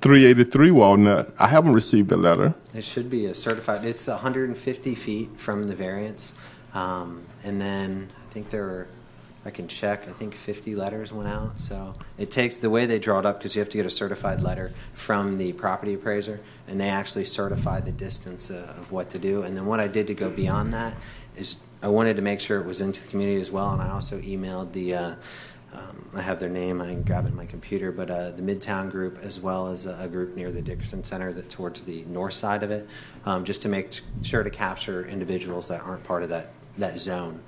383 Walnut. I haven't received a letter. It should be a certified. It's 150 feet from the variance, and then I think there were. I can check. I think 50 letters went out. So it takes the way they draw it up because you have to get a certified letter from the property appraiser, and they actually certify the distance of what to do. And then what I did to go beyond that is I wanted to make sure it was into the community as well. And I also emailed the. I have their name. I can grab it in my computer, but the Midtown group as well as a group near the Dickerson Center that towards the north side of it, just to make sure to capture individuals that aren't part of that zone.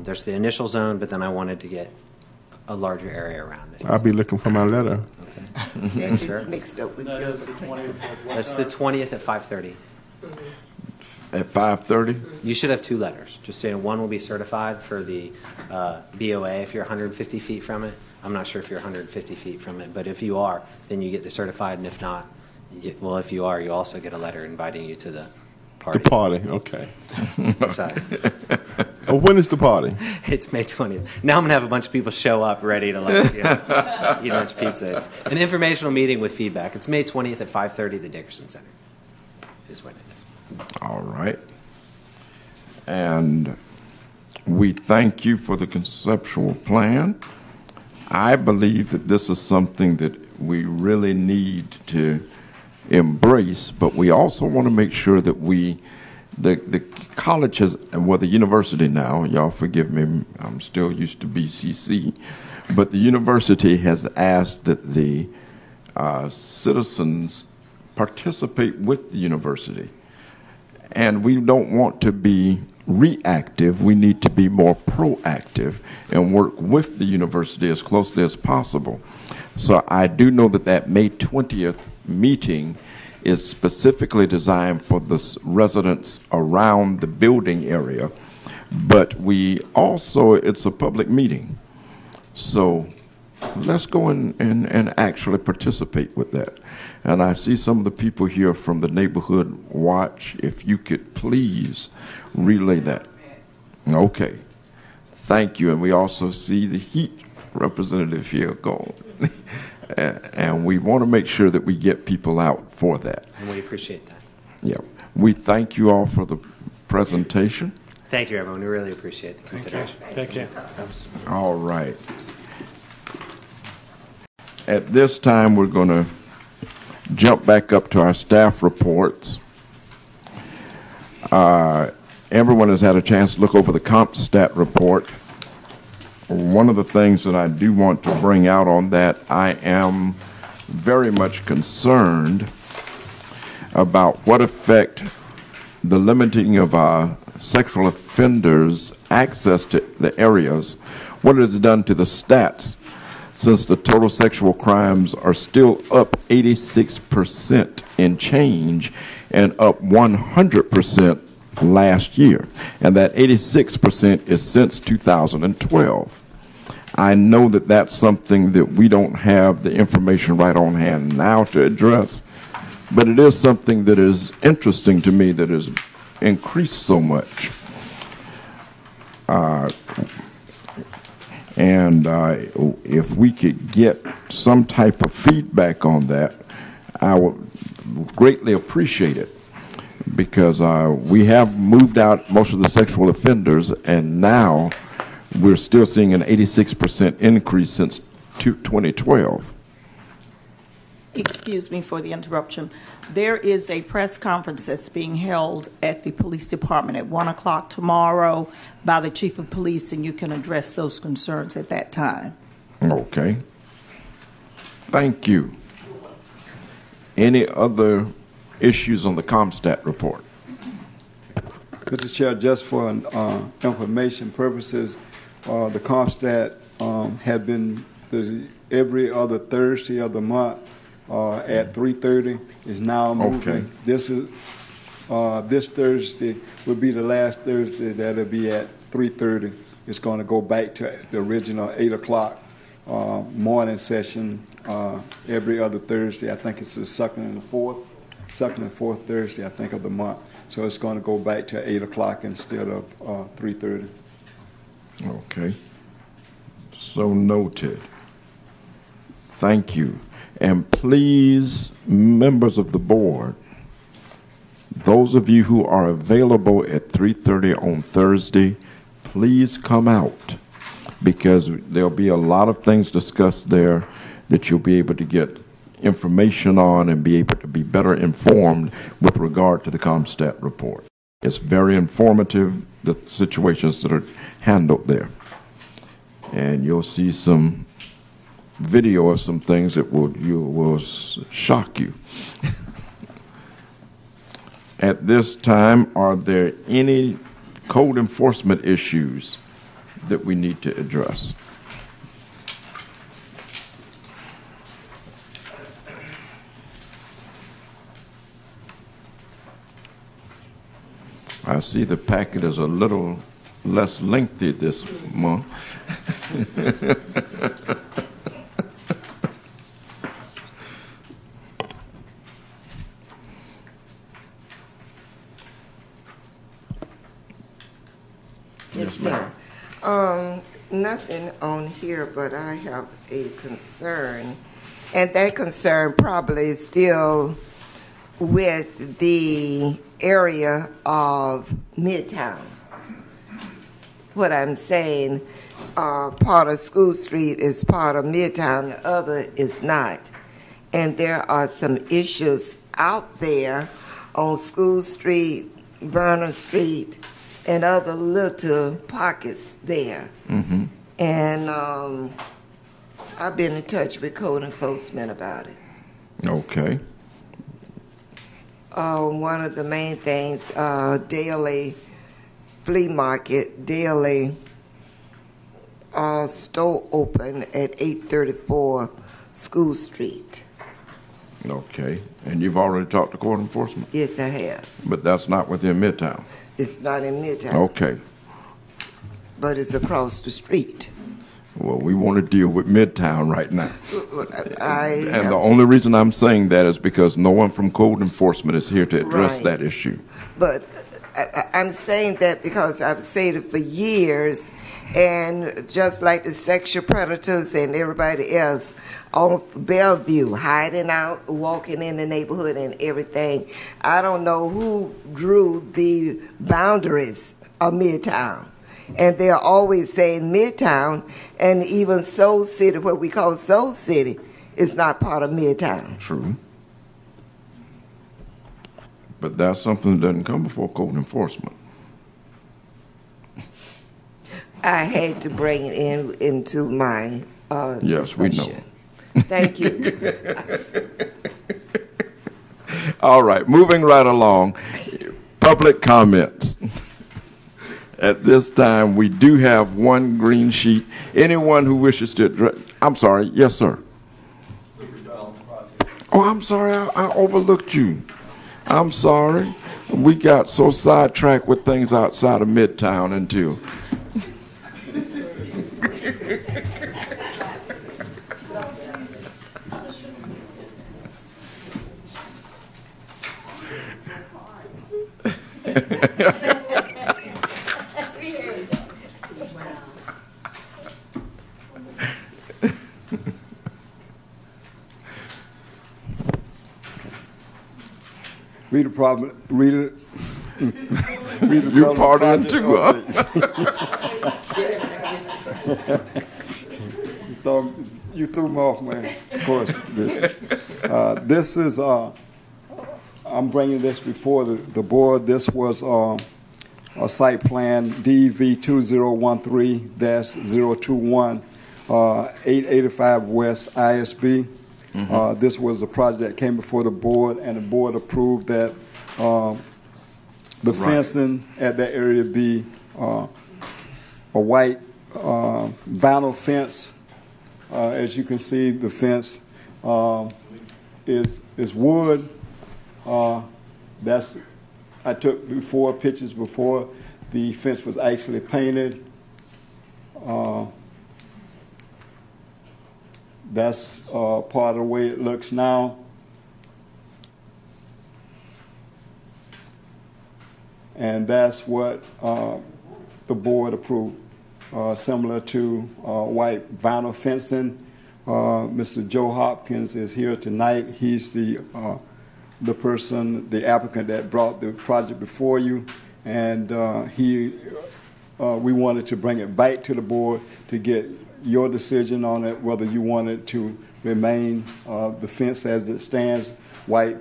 There's the initial zone, but then I wanted to get a larger area around it. I'll be looking for my letter. Yeah, Sure. it's mixed up with your That's the 20th at 5:30. At 5:30? You should have two letters. Just saying one will be certified for the BOA if you're 150 feet from it. I'm not sure if you're 150 feet from it, but if you are, then you get the certified, and if not, well, if you are, you also get a letter inviting you to the party. The party, okay. Sorry. When is the party? It's May 20th. Now I'm going to have a bunch of people show up ready to eat a bunch of pizza. It's an informational meeting with feedback. It's May 20th at 5:30 at the Dickerson Center is when it is. All right. And we thank you for the conceptual plan. I believe that this is something that we really need to embrace, but we also want to make sure that the college has, well, the university now, y'all forgive me, I'm still used to BCC, but the university has asked that the citizens participate with the university. And we don't want to be reactive. We need to be more proactive and work with the university as closely as possible. So I do know that May 20th meeting is specifically designed for the residents around the building area, but we also, it's a public meeting. So let's go in and actually participate with that. And I see some of the people here from the neighborhood watch. If you could please relay that. Okay. Thank you. And we also see the heat representative here going. And we want to make sure that we get people out for that. And we appreciate that. Yeah. We thank you all for the presentation. Thank you, everyone. We really appreciate the consideration. Thank you. All right. At this time, we're going to jump back up to our staff reports. Everyone has had a chance to look over the CompStat report. One of the things that I do want to bring out on that, I am very much concerned about what effect the limiting of sexual offenders' access to the areas, what it has done to the stats, since the total sexual crimes are still up 86% in change and up 100% last year. And that 86% is since 2012. I know that that's something that we don't have the information right on hand now to address, but it is something that is interesting to me that has increased so much. If we could get some type of feedback on that, I would greatly appreciate it, because we have moved out most of the sexual offenders, and now we're still seeing an 86% increase since 2012. Excuse me for the interruption. There is a press conference that's being held at the police department at 1 o'clock tomorrow by the chief of police, and you can address those concerns at that time. Okay. Thank you. Any other issues on the CompStat report? Mr. Chair, just for information purposes, the CompStat had been every other Thursday of the month at 3:30. Is now moving. Okay. This Thursday will be the last Thursday that'll be at 3:30. It's going to go back to the original 8 o'clock morning session every other Thursday. I think it's the second and fourth Thursday, I think, of the month. So it's going to go back to 8 o'clock instead of 3:30. Okay. So noted. Thank you. And please, members of the board, those of you who are available at 3:30 on Thursday, please come out, because there'll be a lot of things discussed there that you'll be able to get information on and be able to be better informed with regard to the CompStat report. It's very informative, the situations that are handled there. And you'll see some video of some things that will shock you. At this time, are there any code enforcement issues that we need to address? I see the packet is a little less lengthy this month. Yes, sir. Nothing on here, but I have a concern, and that concern probably is still with the area of Midtown. What I'm saying, part of School Street is part of Midtown, the other is not. And there are some issues out there on School Street, Vernon Street, and other little pockets there. Mm-hmm. And I've been in touch with code enforcement about it. Okay. One of the main things, daily flea market, daily store open at 834 School Street. Okay. And you've already talked to court enforcement? Yes, I have. But that's not within Midtown? It's not in Midtown. Okay. But it's across the street. Well, we want to deal with Midtown right now. I And the only reason I'm saying that is because no one from code enforcement is here to address Right. that issue. But I'm saying that because I've said it for years, and just like the sexual predators and everybody else on Bellevue, hiding out, walking in the neighborhood and everything, I don't know who drew the boundaries of Midtown. And they're always saying Midtown, and even Soul City, what we call Soul City, is not part of Midtown. True. But that's something that doesn't come before code enforcement. I had to bring it into my Yes, we know. discussion. Thank you. All right, moving right along. Public comments. At this time, we do have one green sheet. Anyone who wishes to address, I'm sorry, yes, sir. Oh, I'm sorry, I overlooked you. I'm sorry. We got so sidetracked with things outside of Midtown until. Read the problem. Read it. You partying too, huh? You threw me off, man. Of course, this is. I'm bringing this before the board. This was a site plan DV 2013-021, 885 West ISB. This was a project that came before the board, and the board approved that the fencing at that area be a white vinyl fence. As you can see, the fence is wood. I took pictures before the fence was actually painted. That's part of the way it looks now. And that's what the board approved, similar to white vinyl fencing. Mr. Joe Hopkins is here tonight. He's the person, the applicant that brought the project before you, and we wanted to bring it back to the board to get your decision on it, whether you want it to remain the fence as it stands, white,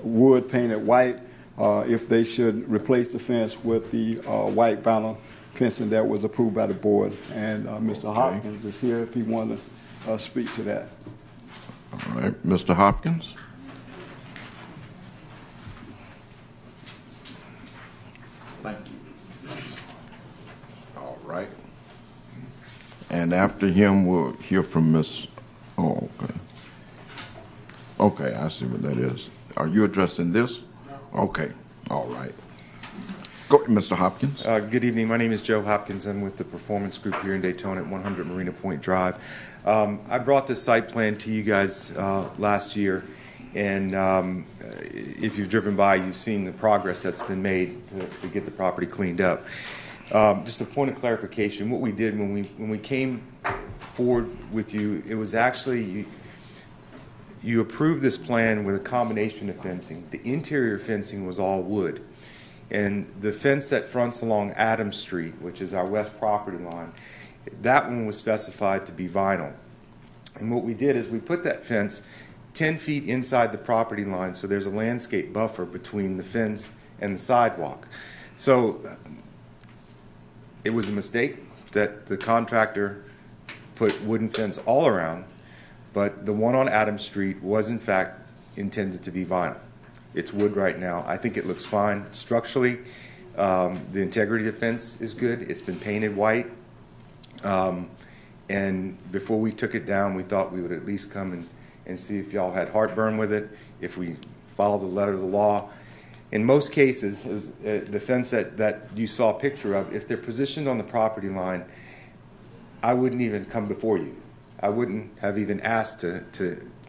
wood painted white, if they should replace the fence with the white vinyl fencing that was approved by the board. And Mr. Hopkins is here if he wanted to speak to that. All right, Mr. Hopkins. Thank you. All right. And after him, we'll hear from Ms. Oh, okay. Okay, I see what that is. Are you addressing this? Okay, all right. Go, Mr. Hopkins. Good evening. My name is Joe Hopkins. I'm with the Performance Group here in Daytona at 100 Marina Point Drive. I brought this site plan to you guys last year, and if you've driven by, you've seen the progress that's been made to get the property cleaned up. Just a point of clarification, what we did when we came forward with you, it was actually you approved this plan with a combination of fencing. The interior fencing was all wood, and the fence that fronts along Adams Street, which is our west property line, that one was specified to be vinyl. And what we did is we put that fence 10 feet inside the property line, so there's a landscape buffer between the fence and the sidewalk. So it was a mistake that the contractor put wooden fence all around, but the one on Adams Street was in fact intended to be vinyl. It's wood right now. I think it looks fine structurally. The integrity of the fence is good. It's been painted white. And before we took it down, we thought we would at least come and see if y'all had heartburn with it, if we follow the letter of the law. In most cases, the fence that you saw a picture of, if they're positioned on the property line, I wouldn't even come before you. I wouldn't have even asked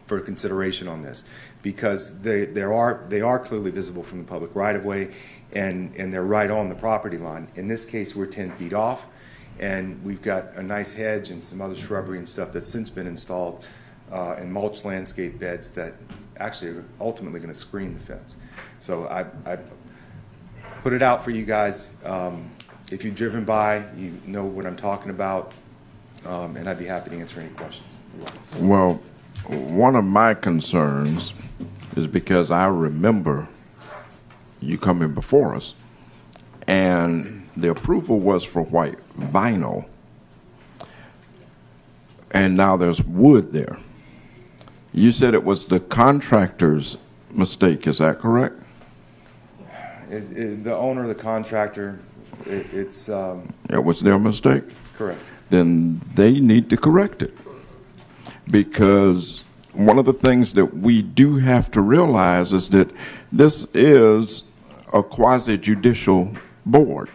for consideration on this, because they are clearly visible from the public right-of-way, and they're right on the property line. In this case, we're 10 feet off, and we've got a nice hedge and some other shrubbery and stuff that's since been installed, and mulch landscape beds that actually are ultimately going to screen the fence. So I put it out for you guys. If you've driven by, you know what I'm talking about, and I'd be happy to answer any questions. Well, one of my concerns is because I remember you coming before us, and the approval was for white vinyl, and now there's wood there. You said it was the contractor's mistake, is that correct? The owner, the contractor, it was their mistake? Correct. Then they need to correct it. Because one of the things that we do have to realize is that this is a quasi-judicial board.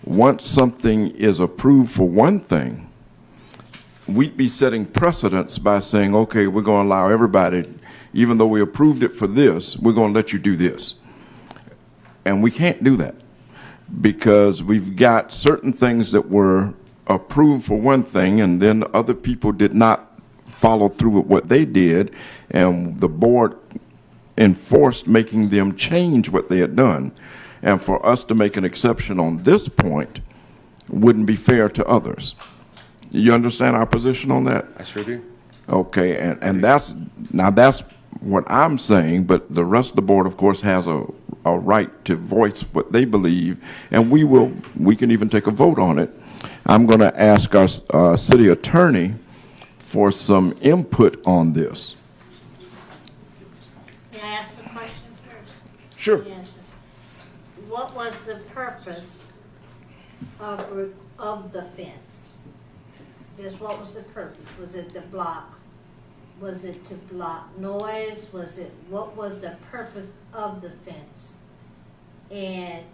Once something is approved for one thing, we'd be setting precedents by saying, okay, we're going to allow everybody, even though we approved it for this, we're going to let you do this. And we can't do that, because we've got certain things that were approved for one thing, and then other people did not follow through with what they did, and the board enforced making them change what they had done. And for us to make an exception on this point wouldn't be fair to others. You understand our position on that? I sure do. Okay, and that's what I'm saying, but the rest of the board, of course, has a right to voice what they believe, and we can even take a vote on it. I'm going to ask our city attorney for some input on this. May I ask the question first? Sure. Yes. What was the purpose of the fence? Just what was the purpose? Was it to block? Was it to block noise? What was the purpose of the fence? And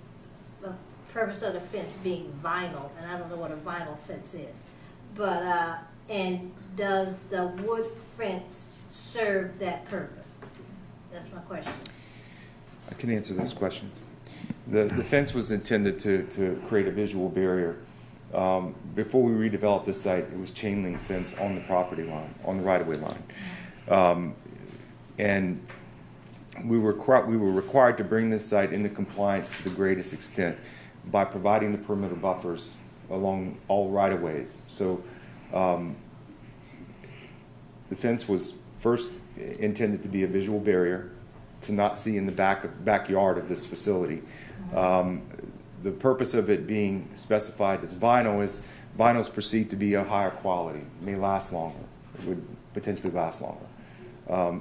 the purpose of the fence being vinyl, and I don't know what a vinyl fence is, but and does the wood fence serve that purpose? That's my question. I can answer this question. The fence was intended to create a visual barrier. Before we redeveloped this site, it was chain link fence on the property line, on the right-of-way line. And we were required to bring this site into compliance to the greatest extent by providing the perimeter buffers along all right-of-ways. So the fence was first intended to be a visual barrier to not see in the backyard of this facility. The purpose of it being specified as vinyl is perceived to be a higher quality, may last longer, it would potentially last longer.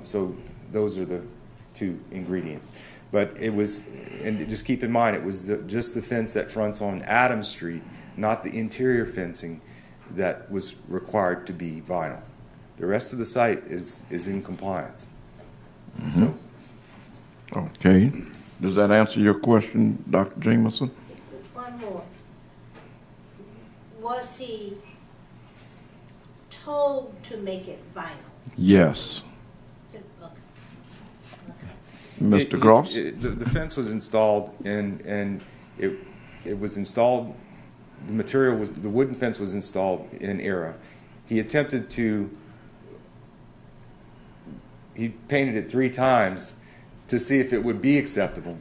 So those are the two ingredients. But it was, and just keep in mind, it was just the fence that fronts on Adams Street, not the interior fencing that was required to be vinyl. The rest of the site is in compliance. Mm-hmm. So, okay. Does that answer your question, Dr. Jameson? One more. Was he told to make it vinyl? Yes. Mr. Gross? The fence was installed, and it was installed. The material was, the wooden fence was installed in era. He attempted to. He painted it 3 times to see if it would be acceptable,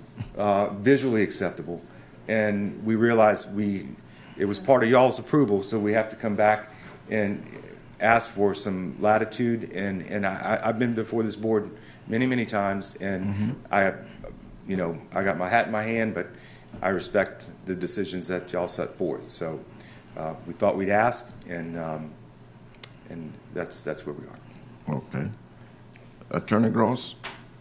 visually acceptable, and we realized it was part of y'all's approval, so we have to come back and ask for some latitude. And I've been before this board many times, and I got my hat in my hand, but I respect the decisions that y'all set forth. So we thought we'd ask, and that's where we are. Okay. Attorney Gross?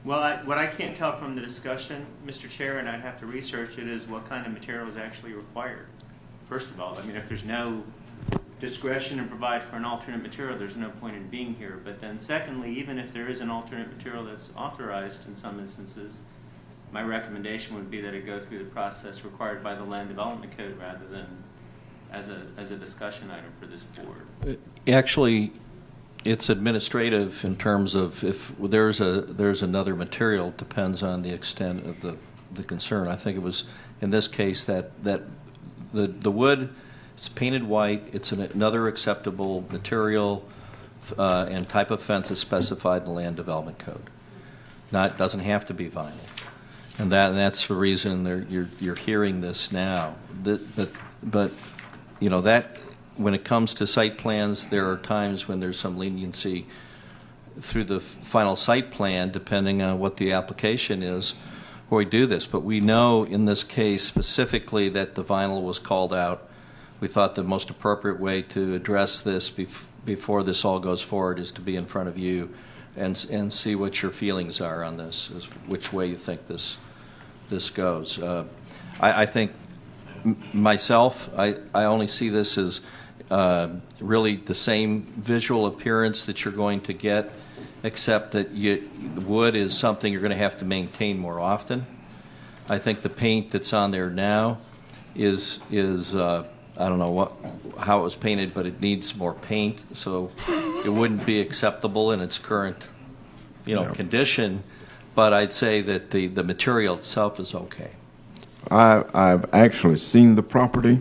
Well, what I can't tell from the discussion, Mr. Chair, and I'd have to research it, is what kind of material is actually required. First of all, I mean, if there's no discretion to provide for an alternate material, there's no point in being here. But then secondly, even if there is an alternate material that's authorized in some instances, my recommendation would be that it go through the process required by the Land Development Code rather than as a discussion item for this board? Actually, it's administrative in terms of if there's another material, it depends on the extent of the concern. I think it was in this case that the wood is painted white. It's another acceptable material and type of fence is specified in the Land Development Code. Doesn't have to be vinyl, and that's the reason you're hearing this now. But you know that. When it comes to site plans, there are times when there's some leniency through the final site plan, depending on what the application is, where we do this. But we know in this case specifically that the vinyl was called out. We thought the most appropriate way to address this before this all goes forward is to be in front of you and see what your feelings are on this, which way you think this goes. I think myself, I only see this as really the same visual appearance that you're going to get, except that wood is something you're going to have to maintain more often. I think the paint that's on there now is I don't know how it was painted, but it needs more paint, so it wouldn't be acceptable in its current condition. But I'd say that the material itself is okay. I've actually seen the property,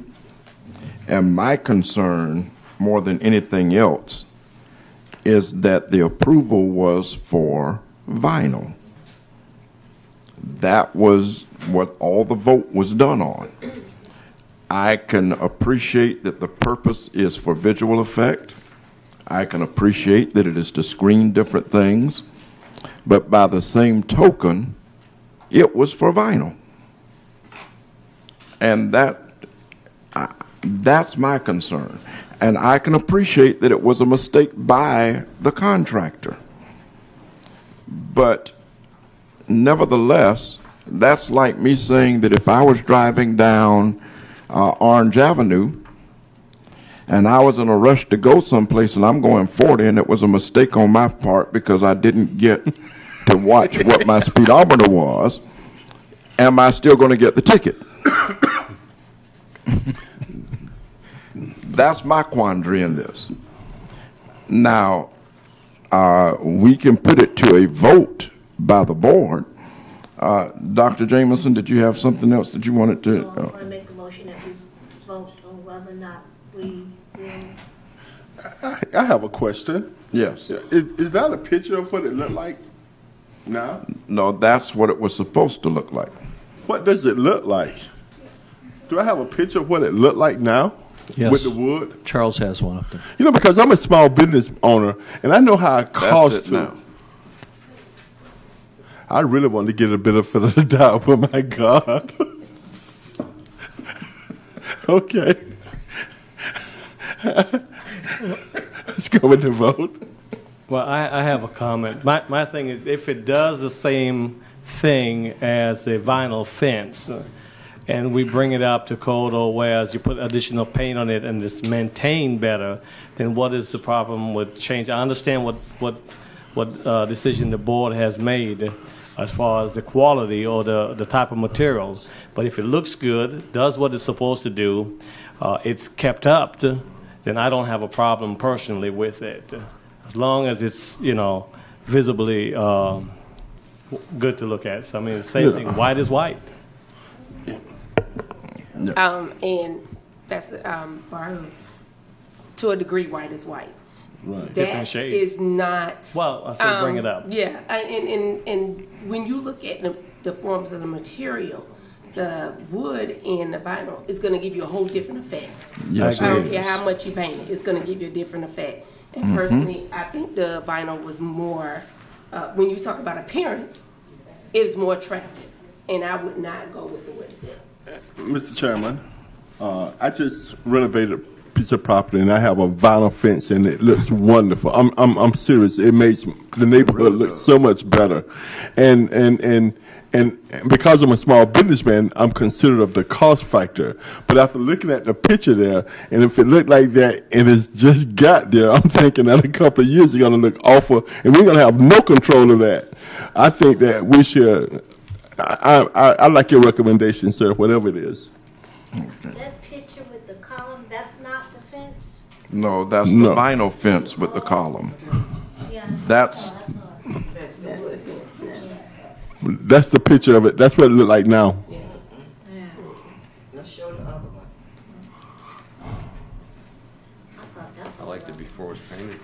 and my concern more than anything else is that the approval was for vinyl. That was what all the vote was done on. I can appreciate that the purpose is for visual effect. I can appreciate that it is to screen different things, but by the same token, it was for vinyl. And that's my concern. And I can appreciate that it was a mistake by the contractor. But nevertheless, that's like me saying that if I was driving down Orange Avenue and I was in a rush to go someplace and I'm going 40 and it was a mistake on my part because I didn't get to watch what my speedometer was, am I still going to get the ticket? That's my quandary in this. Now, we can put it to a vote by the board. Dr. Jameson, did you have something else that you wanted to? I want to make a motion that we vote on whether or not we will. I have a question. Yes. Is that a picture of what it looked like now? No, that's what it was supposed to look like. What does it look like? Do I have a picture of what it looked like now? Yes. With the wood? Charles has one up there. You know, because I'm a small business owner, and I know how it costs to. Now. I really want to get a benefit of the doubt, but my God. Okay. Let's go with the vote. Well, I have a comment. My thing is, if it does the same thing as the vinyl fence, and we bring it up to code, or whereas you put additional paint on it and it's maintained better, then what is the problem with change? I understand what decision the board has made as far as the quality or the type of materials, but if it looks good, does what it's supposed to do, it's kept up, then I don't have a problem personally with it, as long as it's visibly good to look at. So I mean, the same thing. White is white. And that's to a degree, white is white. Right. Different shades. Is not. Well, I say bring it up. Yeah, and when you look at the forms of the material, the wood and the vinyl is going to give you a whole different effect. Yes, I don't care how much you paint it; it's going to give you a different effect. And personally, I think the vinyl was more. When you talk about appearance, is more attractive, and I would not go with the wood fence. Mr. Chairman, I just renovated a piece of property and I have a vinyl fence and it looks wonderful. I'm serious. It makes the neighborhood look so much better, and because I'm a small businessman, I'm considerate of the cost factor. But after looking at the picture there, and if it looked like that and it's just got there, I'm thinking that a couple of years it's going to look awful, and we're going to have no control of that. I think that we should. I like your recommendation, sir, whatever it is. That picture with the column, that's not the fence? No, that's the No. vinyl fence with the column. Yeah. That's, That's the picture of it. That's what it look like now. Now show the other one. I liked it before it was painted.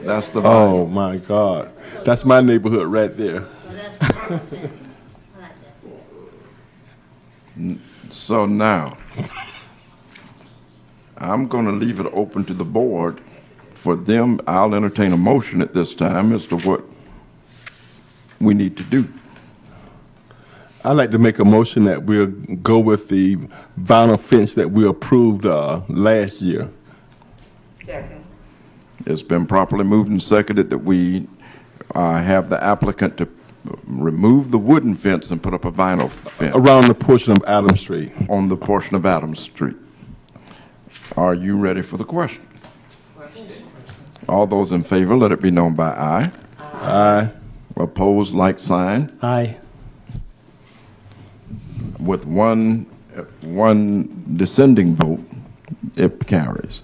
that's the Oh my God, that's my neighborhood right there. So now, I'm going to leave it open to the board. For them, I'll entertain a motion at this time as to what we need to do. I'd like to make a motion that we'll go with the vinyl fence that we approved last year. Second. It's been properly moved and seconded that we have the applicant to remove the wooden fence and put up a vinyl fence. Around the portion of Adams Street. On the portion of Adams Street. Are you ready for the question? All those in favor, let it be known by aye. Aye. Opposed, like sign. Aye. With one dissenting vote, it carries.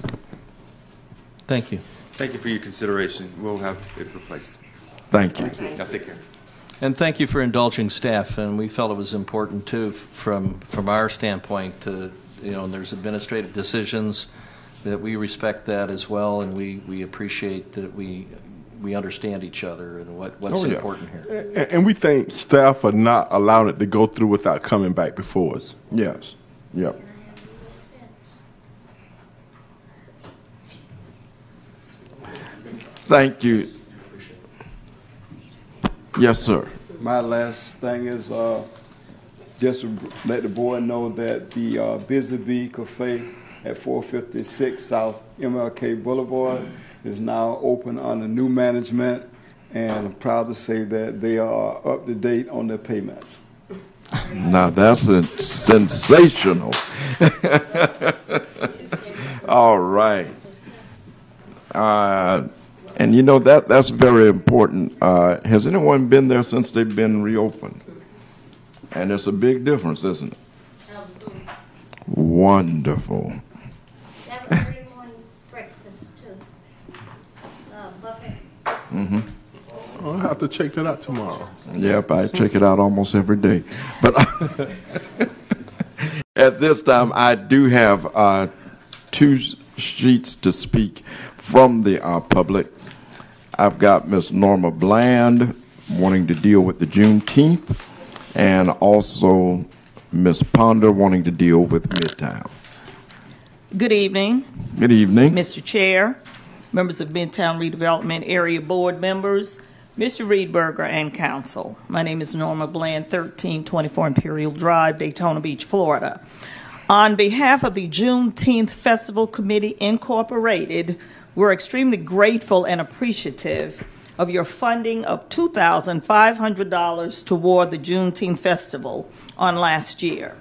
Thank you. Thank you for your consideration. We'll have it replaced. Thank you. Now take care. And thank you for indulging staff. And we felt it was important too, from our standpoint, to there's administrative decisions that we respect that as well, and we appreciate that we understand each other and what's important here. And we thank staff for not allowing it to go through without coming back before us. Yes. Yep. Thank you. Yes, sir. My last thing is just to let the board know that the Busy Bee Cafe at 456 South MLK Boulevard is now open under new management, and I'm proud to say that they are up to date on their payments. Now that's sensational. All right. And that's very important. Has anyone been there since they've been reopened? And it's a big difference, isn't it? Wonderful. That was early morning breakfast too. Buffet. Mm-hmm. I'll have to check that out tomorrow. Yep, I check it out almost every day. But at this time, I do have 2 sheets to speak from the public. I've got Ms. Norma Bland wanting to deal with the Juneteenth, and also Ms. Ponder wanting to deal with Midtown. Good evening. Good evening. Mr. Chair, members of Midtown Redevelopment Area Board members, Mr. Reedberger, and Council. My name is Norma Bland, 1324 Imperial Drive, Daytona Beach, Florida. On behalf of the Juneteenth Festival Committee, Incorporated, we're extremely grateful and appreciative of your funding of $2,500 toward the Juneteenth Festival on last year.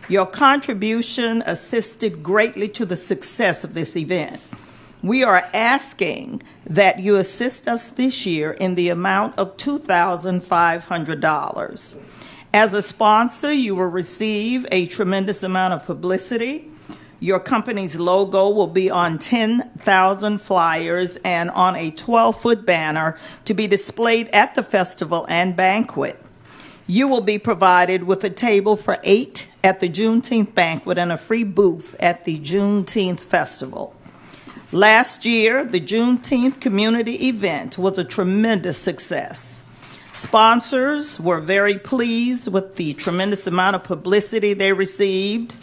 Your contribution assisted greatly to the success of this event. We are asking that you assist us this year in the amount of $2,500. As a sponsor, you will receive a tremendous amount of publicity. Your company's logo will be on 10,000 flyers and on a 12-foot banner to be displayed at the festival and banquet. You will be provided with a table for 8 at the Juneteenth banquet and a free booth at the Juneteenth festival. Last year, the Juneteenth community event was a tremendous success. Sponsors were very pleased with the tremendous amount of publicity they received.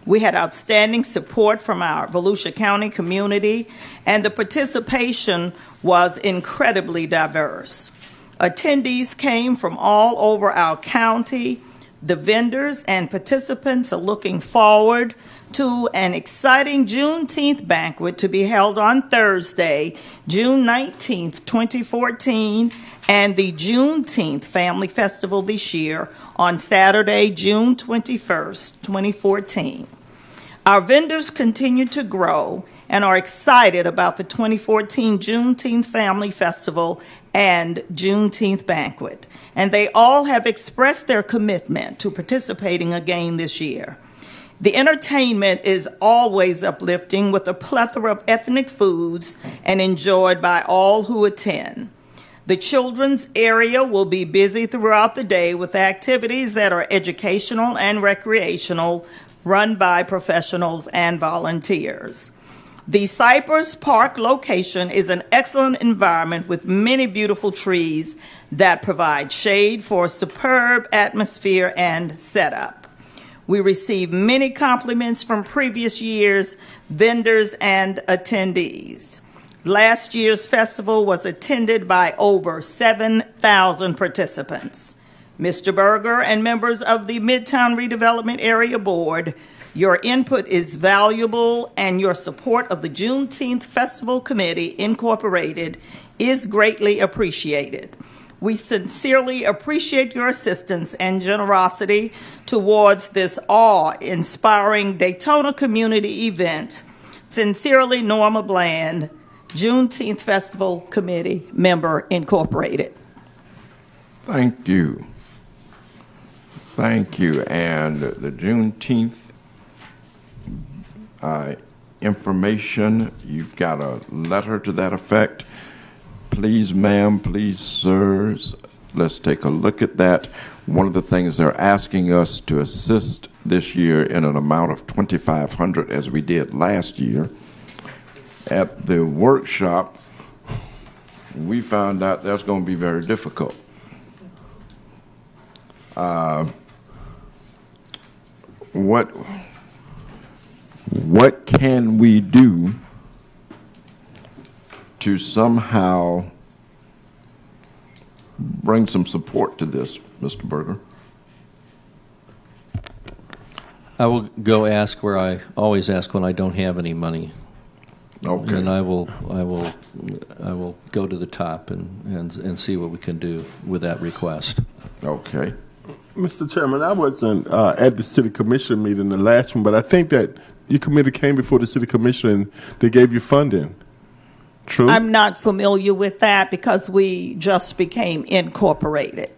We had outstanding support from our Volusia County community, and the participation was incredibly diverse. Attendees came from all over our county. The vendors and participants are looking forward to an exciting Juneteenth banquet to be held on Thursday, June 19th, 2014, and the Juneteenth Family Festival this year on Saturday, June 21st, 2014. Our vendors continue to grow and are excited about the 2014 Juneteenth Family Festival and Juneteenth banquet, and they all have expressed their commitment to participating again this year. The entertainment is always uplifting with a plethora of ethnic foods and enjoyed by all who attend. The children's area will be busy throughout the day with activities that are educational and recreational, run by professionals and volunteers. The Cypress Park location is an excellent environment with many beautiful trees that provide shade for a superb atmosphere and setup. We received many compliments from previous years, vendors, and attendees. Last year's festival was attended by over 7,000 participants. Mr. Berger and members of the Midtown Redevelopment Area Board, your input is valuable, and your support of the Juneteenth Festival Committee, Incorporated, is greatly appreciated. We sincerely appreciate your assistance and generosity towards this awe-inspiring Daytona community event. Sincerely, Norma Bland, Juneteenth Festival Committee Member, Incorporated. Thank you. Thank you. And the Juneteenth information, you've got a letter to that effect. Please, ma'am, please, sirs, let's take a look at that. One of the things they're asking us to assist this year in an amount of $2,500, as we did last year. At the workshop, we found out that's going to be very difficult. What can we do to somehow bring some support to this, Mr. Berger? I will go ask where I always ask when I don't have any money. Okay. And I will go to the top and see what we can do with that request. Okay. Mr. Chairman, I wasn't at the City Commission meeting, the last one, but I think that your committee came before the City Commission and they gave you funding. True? I'm not familiar with that because we just became incorporated.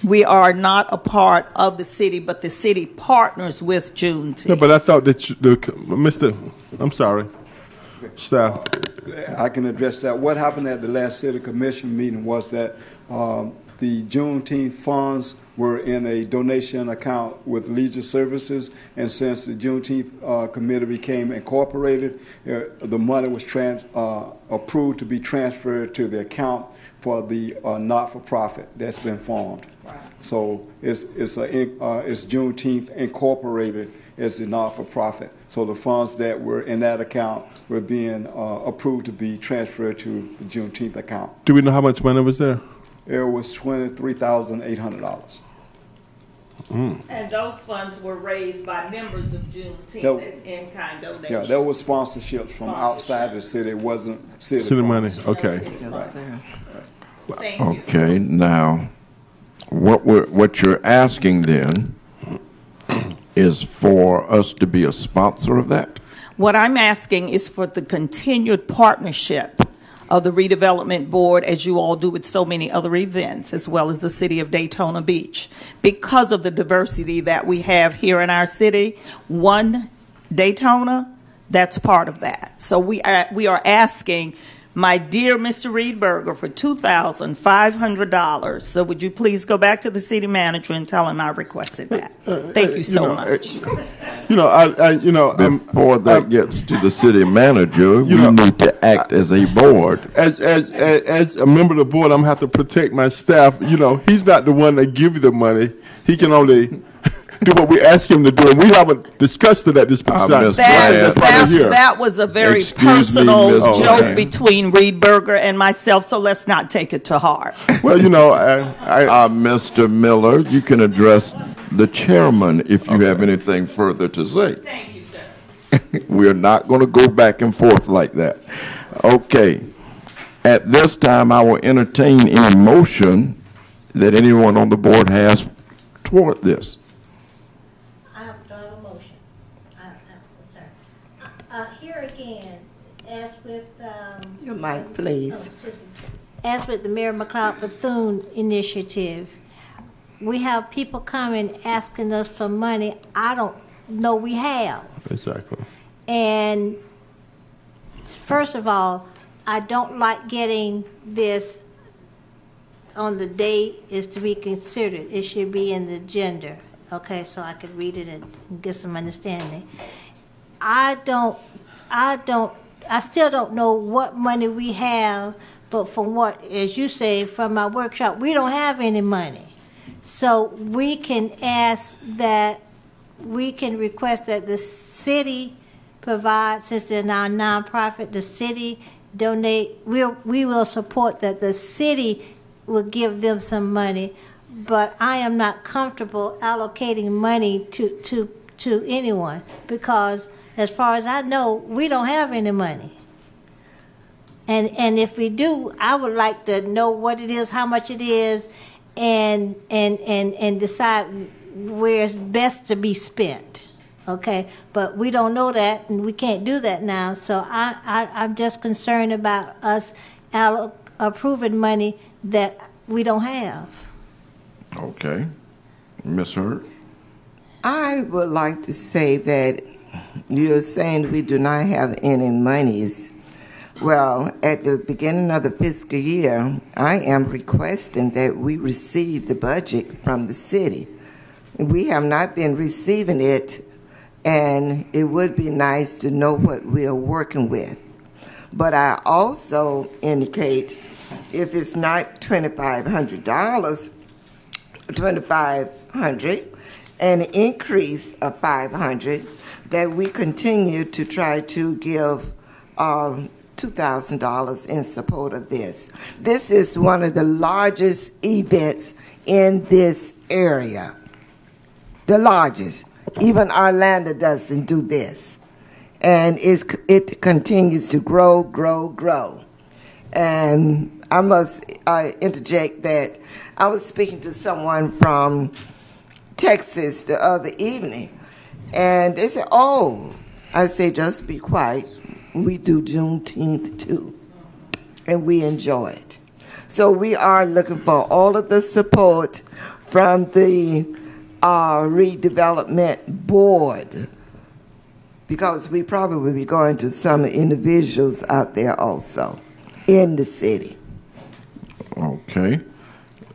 We are not a part of the city, but the city partners with Juneteenth. No, but I thought that I'm sorry, staff. I can address that. What happened at the last City Commission meeting was that the Juneteenth funds were in a donation account with Leisure Services, and since the Juneteenth committee became incorporated, the money was approved to be transferred to the account for the not-for-profit that's been formed. Right. So it's Juneteenth Incorporated as the not-for-profit. So the funds that were in that account were being approved to be transferred to the Juneteenth account. Do we know how much money was there? It was $23,800. And those funds were raised by members of Juneteenth as in-kind donations. Yeah, there was sponsorships from outside the city. It wasn't city money. Okay. Thank you. Okay. Now, what you're asking then is for us to be a sponsor of that? What I'm asking is for the continued partnership of the Redevelopment Board, as you all do with so many other events, as well as the city of Daytona Beach. Because of the diversity that we have here in our city, one Daytona, that's part of that. So we are asking my dear Mr. Reed Berger for $2,500. So would you please go back to the city manager and tell him I requested that? Thank you so much. Before that gets to the city manager, we need to act as a board. As a member of the board, I'm gonna have to protect my staff. He's not the one that give you the money. He can only do what we ask him to do, and we haven't discussed it at this point. That was a very personal joke between Reed Berger and myself, so let's not take it to heart. Well, Mr. Miller, you can address the chairman if you have anything further to say. Thank you, sir. We're not going to go back and forth like that. Okay. At this time, I will entertain any motion that anyone on the board has toward this. Here again, as with mic, please. As with the Mary McLeod Bethune initiative, we have people coming asking us for money I don't know we have. Exactly. And first of all, I don't like getting this on the day is to be considered. It should be in the agenda, okay, so I could read it and get some understanding. I still don't know what money we have, but from what, as you say, from my workshop, we don't have any money. So we can ask that, we can request that the city provide, since they're now a nonprofit, the city donate, we will support that the city will give them some money, but I am not comfortable allocating money to anyone, because as far as I know, we don't have any money. And if we do, I would like to know what it is, how much it is, and decide where it's best to be spent. Okay, but we don't know that, and we can't do that now. So I'm just concerned about us approving money that we don't have. Okay. Ms. Hurd? I would like to say that you're saying we do not have any monies. Well, at the beginning of the fiscal year, I am requesting that we receive the budget from the city. We have not been receiving it, and it would be nice to know what we are working with. But I also indicate if it's not $2,500, an increase of $500, that we continue to try to give $2,000 in support of this. This is one of the largest events in this area. The largest. Even Orlando doesn't do this. And it continues to grow. And I must interject that I was speaking to someone from Texas the other evening, and they said, oh, I say, just be quiet. We do Juneteenth too, and we enjoy it. So we are looking for all of the support from the Redevelopment Board, because we probably will be going to some individuals out there also in the city. Okay.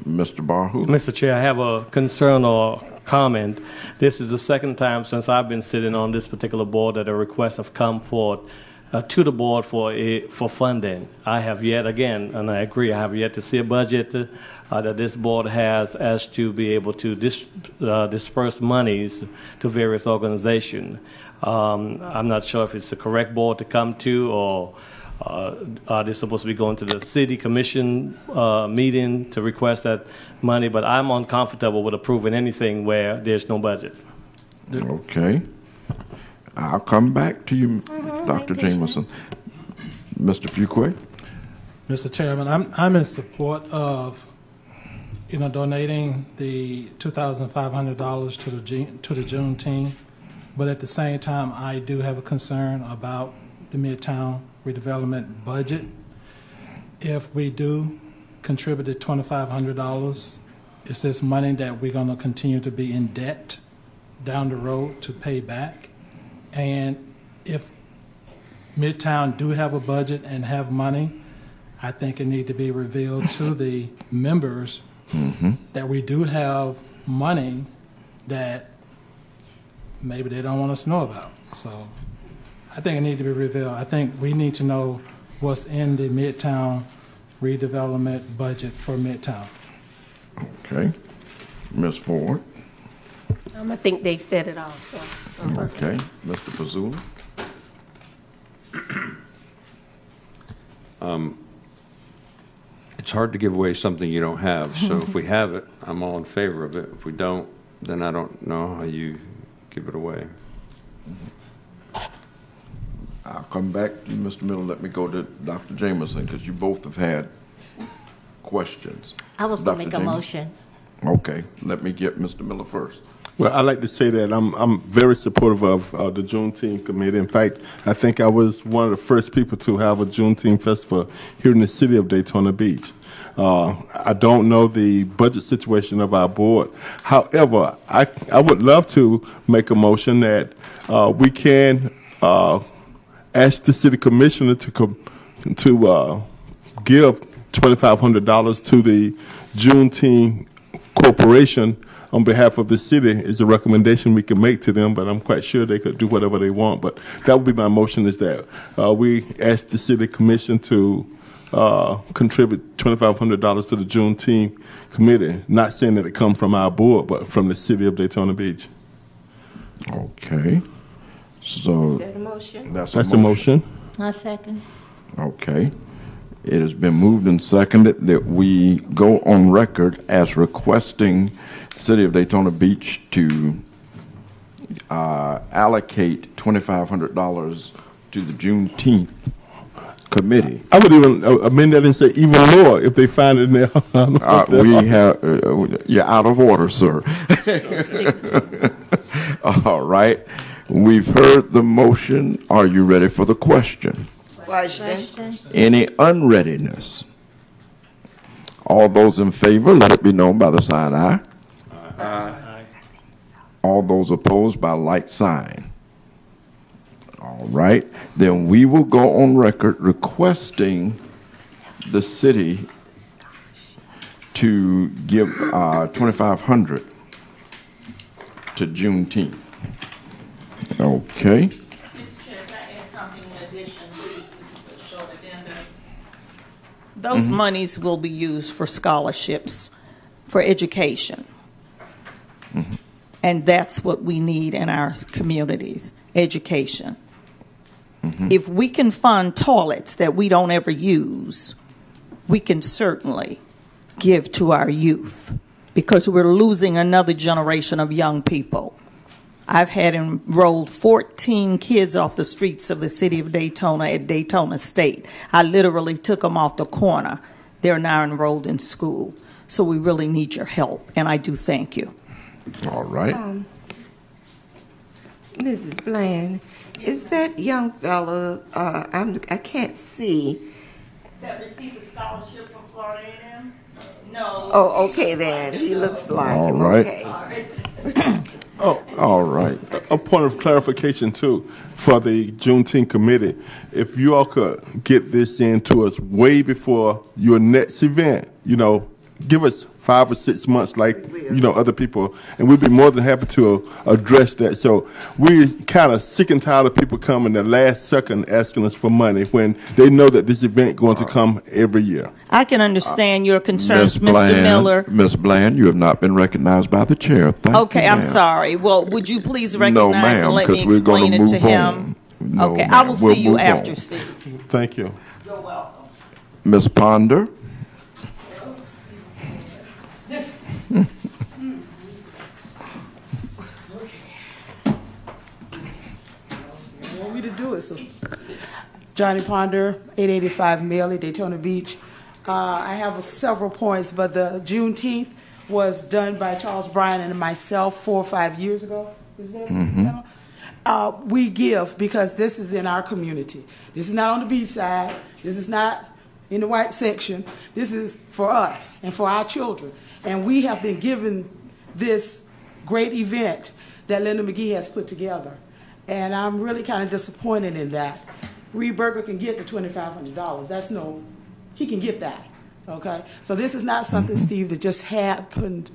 Mr. Barhu? Mr. Chair, I have a concern or comment. This is the second time since I've been sitting on this particular board that a request have come forth to the board for funding. I have yet, again, and I agree, I have yet to see a budget that this board has as to be able to disperse monies to various organizations. I'm not sure if it's the correct board to come to, or are they supposed to be going to the city commission meeting to request that money? But I'm uncomfortable with approving anything where there's no budget. Okay. I'll come back to you, Dr. Jameson. Mr. Fuqua? Mr. Chairman, I'm in support of, donating the $2,500 to the Juneteenth, but at the same time, I do have a concern about the Midtown redevelopment budget. If we do contribute the $2,500, is this money that we're going to continue to be in debt down the road to pay back? And if Midtown do have a budget and have money, I think it needs to be revealed to the members that we do have money that maybe they don't want us to know about. So I think it needs to be revealed. I think we need to know what's in the Midtown redevelopment budget for Midtown. Okay. Ms. Ford? I think they've said it all. So okay. Mr. Pazula? It's hard to give away something you don't have. So if we have it, I'm all in favor of it. If we don't, then I don't know how you give it away. I'll come back to you, Mr. Miller. Let me go to Dr. Jameson, because you both have had questions. I was going to make a motion. Okay. Let me get Mr. Miller first. Well, I'd like to say that I'm very supportive of the Juneteenth committee. In fact, I think I was one of the first people to have a Juneteenth festival here in the city of Daytona Beach. I don't know the budget situation of our board. However, I would love to make a motion that we can ask the city commissioner to give $2,500 to the Juneteenth Corporation on behalf of the city is a recommendation we can make to them, but I'm quite sure they could do whatever they want. But that would be my motion, is that we ask the city commission to contribute $2,500 to the Juneteenth committee, not saying that it comes from our board, but from the city of Daytona Beach. Okay. So Is that a motion? That's a motion. I second. Okay. It has been moved and seconded that we go on record as requesting City of Daytona Beach to allocate $2,500 to the Juneteenth committee. I would even amend that and say even more if they find it in there. You're out of order, sir. All right. We've heard the motion. Are you ready for the question? Question. Any unreadiness? All those in favor, let it be known by the sign aye. Aye. All those opposed by like sign. All right. Then we will go on record requesting the city to give $2,500 to Juneteenth. Okay. Those monies will be used for scholarships, for education. And that's what we need in our communities, education. If we can fund toilets that we don't ever use, we can certainly give to our youth, because we're losing another generation of young people. I've had enrolled 14 kids off the streets of the city of Daytona at Daytona State. I literally took them off the corner. They're now enrolled in school. So we really need your help, and I do thank you. All right. Mrs. Bland, is that young fellow, I can't see. That received a scholarship from Florida A&M? No. Oh, okay then. He looks like All him. right. Okay. Oh, all right. A point of clarification, too, for the Juneteenth committee. If you all could get this in to us way before your next event, give us 5 or 6 months like, other people, and we'd be more than happy to address that. So we're kind of sick and tired of people coming the last second asking us for money when they know that this event going to come every year. I can understand your concerns, Mr. Miller. Ms. Bland, you have not been recognized by the chair. Thank Okay, you, I'm ma'am. sorry. Well, would you please No, recognize ma'am, and let me 'cause we're gonna explain it to move him? on. No, Okay, I ma'am, will we'll see you move after, on. Steve. Thank you. You're welcome. Ms. Ponder? You want me to do it, sister? Johnny Ponder, 885 Millie, Daytona Beach. I have several points, but the Juneteenth was done by Charles Bryan and myself 4 or 5 years ago. Is that we give because this is in our community. This is not on the beach side. This is not in the white section. This is for us and for our children. And we have been given this great event that Linda McGee has put together. And I'm really kind of disappointed in that. Reed Berger can get the $2,500. He can get that, okay? So this is not something, Steve, that just happened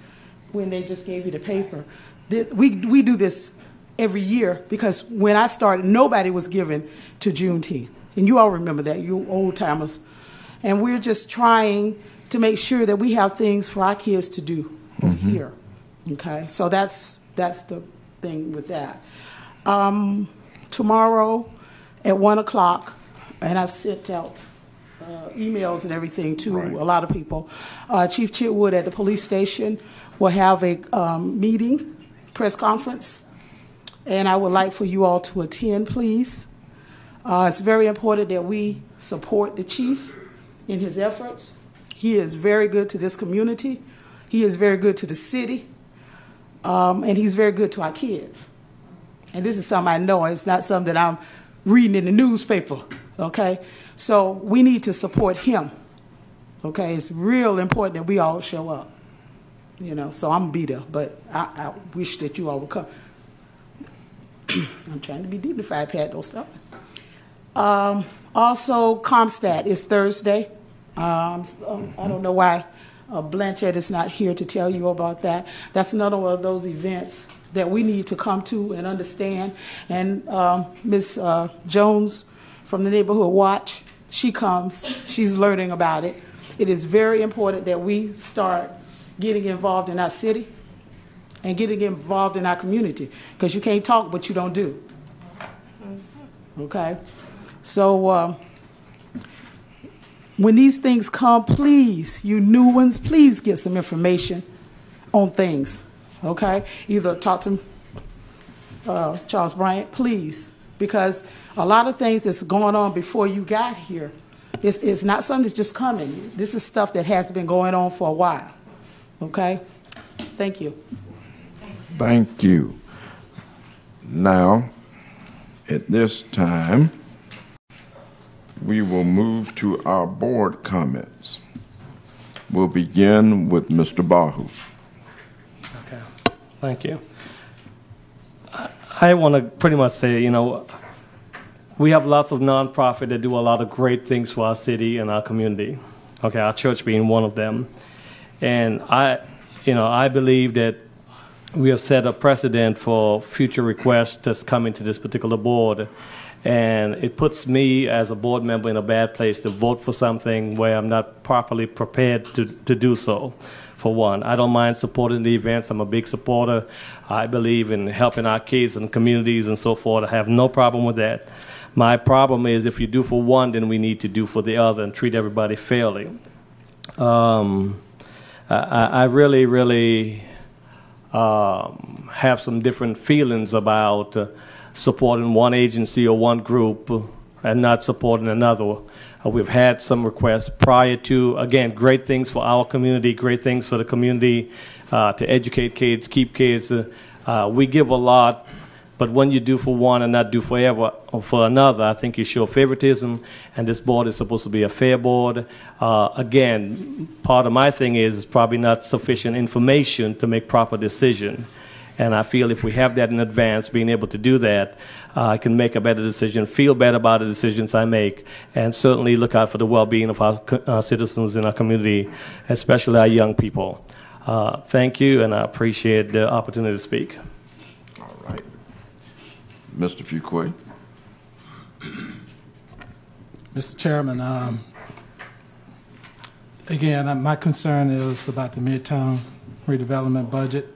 when they just gave you the paper. We do this every year because when I started, nobody was given to Juneteenth. And you all remember that, you old timers. And we're just trying to make sure that we have things for our kids to do over here, okay? So that's the thing with that. Tomorrow at 1 o'clock, and I've sent out emails and everything to a lot of people. Chief Chitwood at the police station will have a meeting, press conference, and I would like for you all to attend, please. It's very important that we support the chief in his efforts. He is very good to this community. He is very good to the city. and he's very good to our kids. And this is something I know. It's not something that I'm reading in the newspaper, okay? So we need to support him, okay? It's real important that we all show up, you know? So I'm going to be there, but I wish that you all would come. I'm trying to be dignified, Pat, don't stop. Also, Comstat is Thursday. I don't know why Blanchett is not here to tell you about that. That's another one of those events that we need to come to and understand. And Ms. Jones from the Neighborhood Watch, she comes, she's learning about it. It is very important that we start getting involved in our city and getting involved in our community, because you can't talk what you don't do. Okay? So when these things come, please, you new ones, please get some information on things. Okay? Either talk to Charles Bryant, please, because a lot of things that's going on before you got here, it's not something that's just coming. This is stuff that has been going on for a while. Okay? Thank you. Thank you. Now, at this time, we will move to our board comments. We'll begin with Mr. Bahu. Okay, thank you. I want to pretty much say, you know, we have lots of nonprofits that do a lot of great things for our city and our community. Okay, our church being one of them. And I believe that we have set a precedent for future requests that's coming to this particular board. And it puts me as a board member in a bad place to vote for something where I'm not properly prepared to do so, for one. I don't mind supporting the events. I'm a big supporter. I believe in helping our kids and communities and so forth. I have no problem with that. My problem is if you do for one, then we need to do for the other and treat everybody fairly. I really have some different feelings about supporting one agency or one group and not supporting another. We've had some requests prior to, again, great things for our community, great things for the community, to educate kids, keep kids. We give a lot, but when you do for one and not do for another, I think you show favoritism, and this board is supposed to be a fair board. Again, part of my thing is probably not sufficient information to make proper decision. And I feel if we have that in advance, being able to do that, I can make a better decision, feel better about the decisions I make, and certainly look out for the well-being of our citizens in our community, especially our young people. Thank you, and I appreciate the opportunity to speak. All right. Mr. Fuqua. Mr. Chairman, again, my concern is about the Midtown redevelopment budget.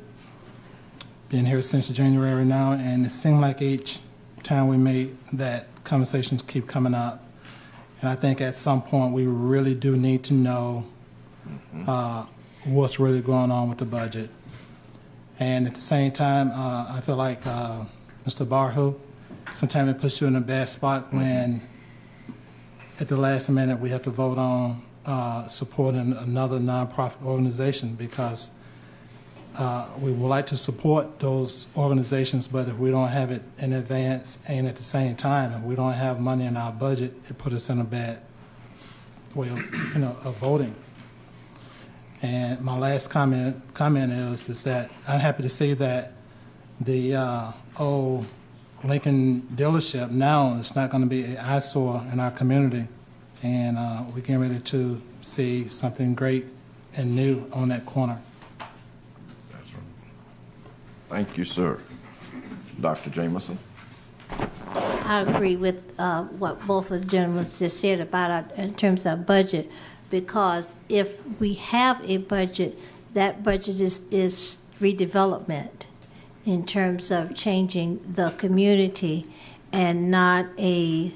Been here since January now, and it seems like each time we meet that conversations keep coming up. And I think at some point we really do need to know what's really going on with the budget. And at the same time, I feel like Mr. Barhu, sometimes it puts you in a bad spot when at the last minute we have to vote on supporting another nonprofit organization, because we would like to support those organizations, but if we don't have it in advance and at the same time, if we don't have money in our budget, it puts us in a bad way of voting. And my last comment is that I'm happy to see that the old Lincoln dealership now is not going to be an eyesore in our community, and we're getting ready to see something great and new on that corner. Thank you, sir. Dr. Jameson. I agree with what both of the gentlemen just said about in terms of budget, because if we have a budget, that budget is redevelopment in terms of changing the community, and not I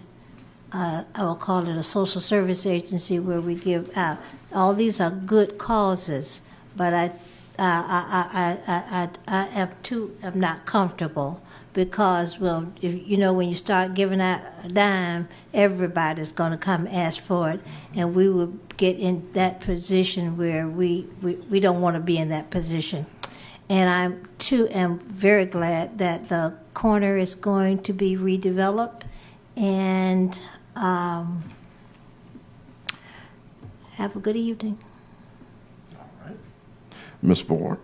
will call it a social service agency where we give out. All these are good causes, but I am not comfortable, because, well, if, when you start giving out a dime, everybody's going to come ask for it, and we will get in that position where we don't want to be in that position. And I'm too am very glad that the corner is going to be redeveloped. And have a good evening. Ms. Ford.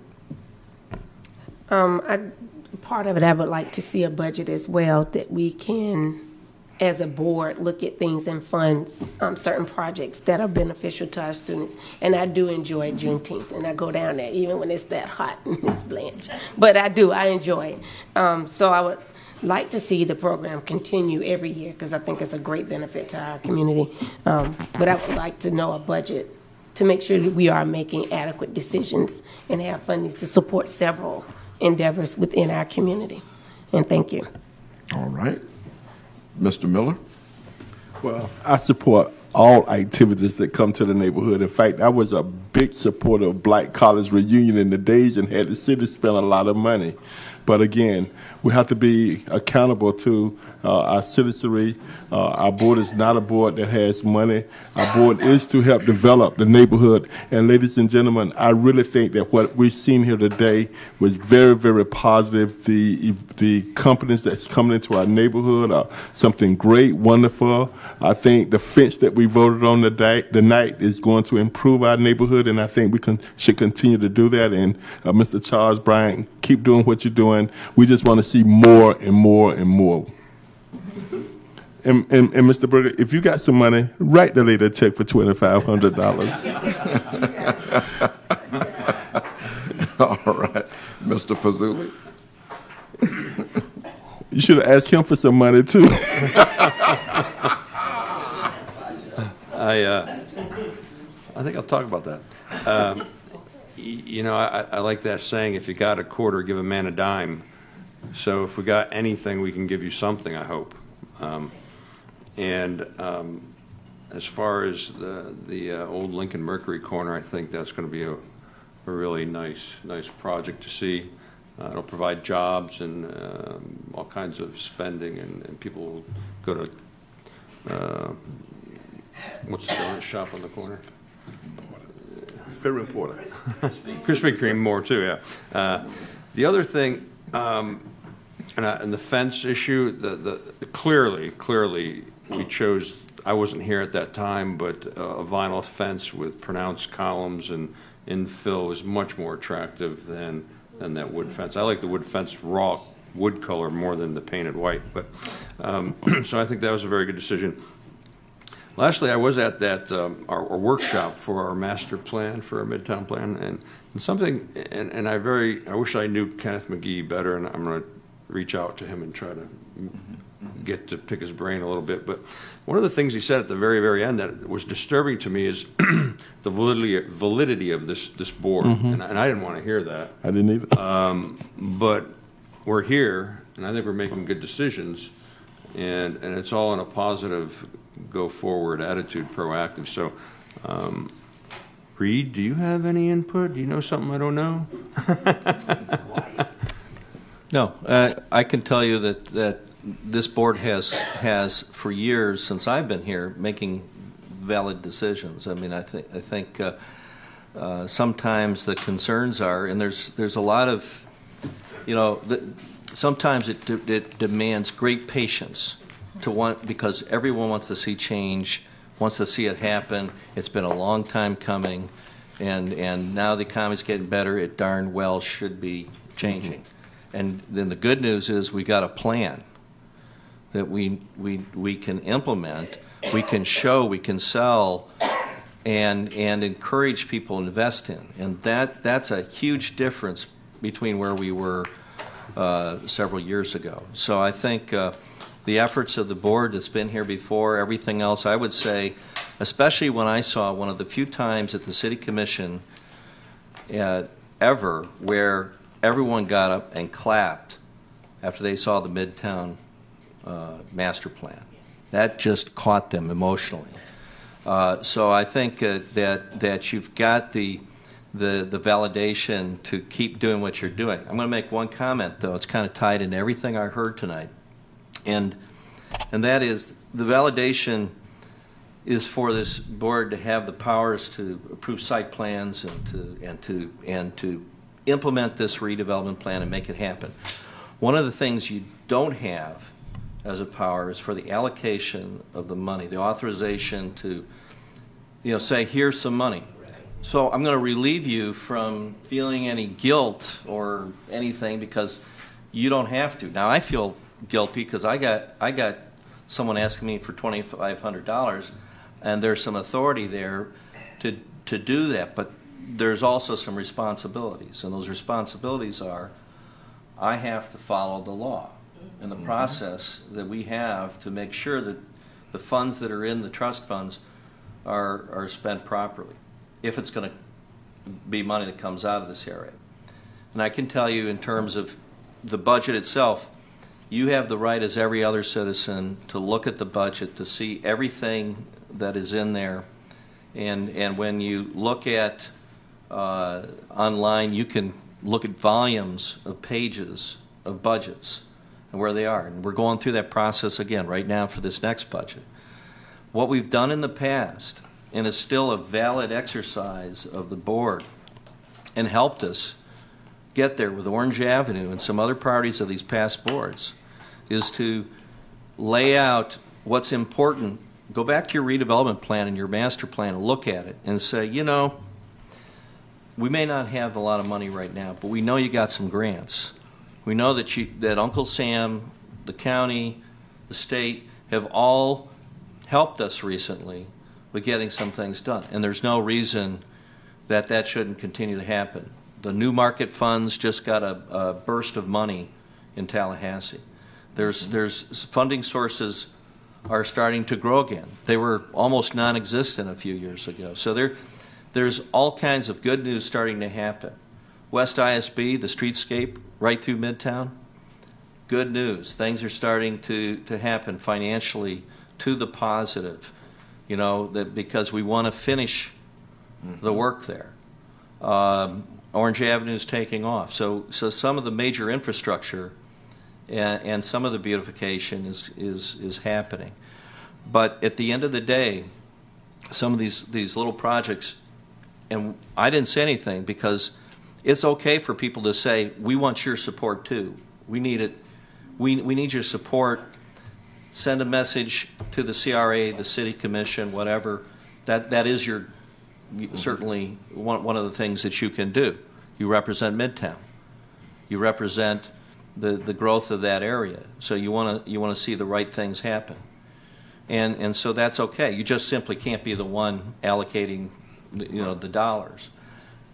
Part of it, I would like to see a budget as well that we can, as a board, look at things and fund certain projects that are beneficial to our students. And I do enjoy Juneteenth, and I go down there even when it's that hot in Miss Blanche. But I enjoy it. So I would like to see the program continue every year because I think it's a great benefit to our community. But I would like to know a budget to make sure that we are making adequate decisions and have funding to support several endeavors within our community. And thank you. All right. Mr. Miller? Well, I support all activities that come to the neighborhood. In fact, I was a big supporter of Black College Reunion in the days and had the city spend a lot of money. But again, we have to be accountable to our citizenry. Our board is not a board that has money. Our board is to help develop the neighborhood. And ladies and gentlemen, I really think that what we've seen here today was very, very positive. The companies that's coming into our neighborhood are something great, wonderful. I think the fence that we voted on tonight is going to improve our neighborhood, and I think we should continue to do that. And Mr. Charles Bryant, keep doing what you're doing. We just want to see more and more and more. And Mr. Berger, if you got some money, write the lady a check for $2,500. All right. Mr. Fazuli? You should have asked him for some money, too. I think I'll talk about that. You know, I like that saying, if you got a quarter, give a man a dime. So if we got anything, we can give you something, I hope. As far as the old Lincoln Mercury corner, I think that's going to be a really nice project to see. It'll provide jobs and all kinds of spending, and people will go to what's the donut shop on the corner? Very important. Krispy Kreme more too, yeah. The other thing, and the fence issue, clearly we chose, I wasn't here at that time, but a vinyl fence with pronounced columns and infill is much more attractive than that wood fence. I like the wood fence raw wood color more than the painted white, but so I think that was a very good decision. Lastly, I was at that our workshop for our master plan, for our Midtown plan, and something, and I wish I knew Kenneth McGee better, and I'm going to reach out to him and try to get to pick his brain a little bit. But one of the things he said at the very, very end that was disturbing to me is the validity of this board, and I didn't want to hear that. I didn't either. But we're here, and I think we're making good decisions, and it's all in a positive, go-forward attitude, proactive. So, Reed, do you have any input? Do you know something I don't know? No, I can tell you that this board has for years since I've been here making valid decisions. I mean, I think sometimes the concerns are, and there's a lot of, sometimes it demands great patience because everyone wants to see change, wants to see it happen. It's been a long time coming, and now the economy's getting better. It darn well should be changing. And then the good news is we got a plan that we can implement, we can show, we can sell, and encourage people to invest in. And that's a huge difference between where we were several years ago. So I think the efforts of the board that's been here before, everything else, I would say, especially when I saw one of the few times at the City Commission ever where everyone got up and clapped after they saw the Midtown master plan. That just caught them emotionally. So I think that you've got the validation to keep doing what you're doing. I'm going to make one comment, though. It's kind of tied into everything I heard tonight, and that is the validation is for this board to have the powers to approve site plans and to implement this redevelopment plan and make it happen. One of the things you don't have as a power is for the allocation of the money, the authorization to, say, here's some money. So I'm going to relieve you from feeling any guilt or anything because you don't have to. Now I feel guilty because I got someone asking me for $2,500, and there's some authority there to do that, but there's also some responsibilities, and those responsibilities are I have to follow the law and the process that we have to make sure that the funds that are in the trust funds are spent properly, if it's going to be money that comes out of this area. And I can tell you in terms of the budget itself, you have the right as every other citizen to look at the budget, to see everything that is in there. And when you look at online, you can look at volumes of pages of budgets and where they are. And we're going through that process again right now for this next budget. What we've done in the past, and is still a valid exercise of the board, and helped us get there with Orange Avenue and some other priorities of these past boards, is to lay out what's important. Go back to your redevelopment plan and your master plan and look at it and say, we may not have a lot of money right now, but we know you got some grants. We know that Uncle Sam, the county, the state have all helped us recently with getting some things done, and there's no reason that shouldn't continue to happen. The new market funds just got a burst of money in Tallahassee. There's funding sources are starting to grow again. They were almost non-existent a few years ago. So there's all kinds of good news starting to happen. West ISB, the streetscape right through Midtown, good news. Things are starting to happen financially to the positive, that because we want to finish the work there. Orange Avenue is taking off. So some of the major infrastructure and some of the beautification is happening. But at the end of the day, some of these little projects, and I didn't say anything because it's okay for people to say, we want your support too. We need it. We need your support. Send a message to the CRA, the City Commission, whatever. That is your certainly one of the things that you can do. You represent Midtown. You represent the growth of that area. So you want to see the right things happen. And so that's okay. You just simply can't be the one allocating the dollars.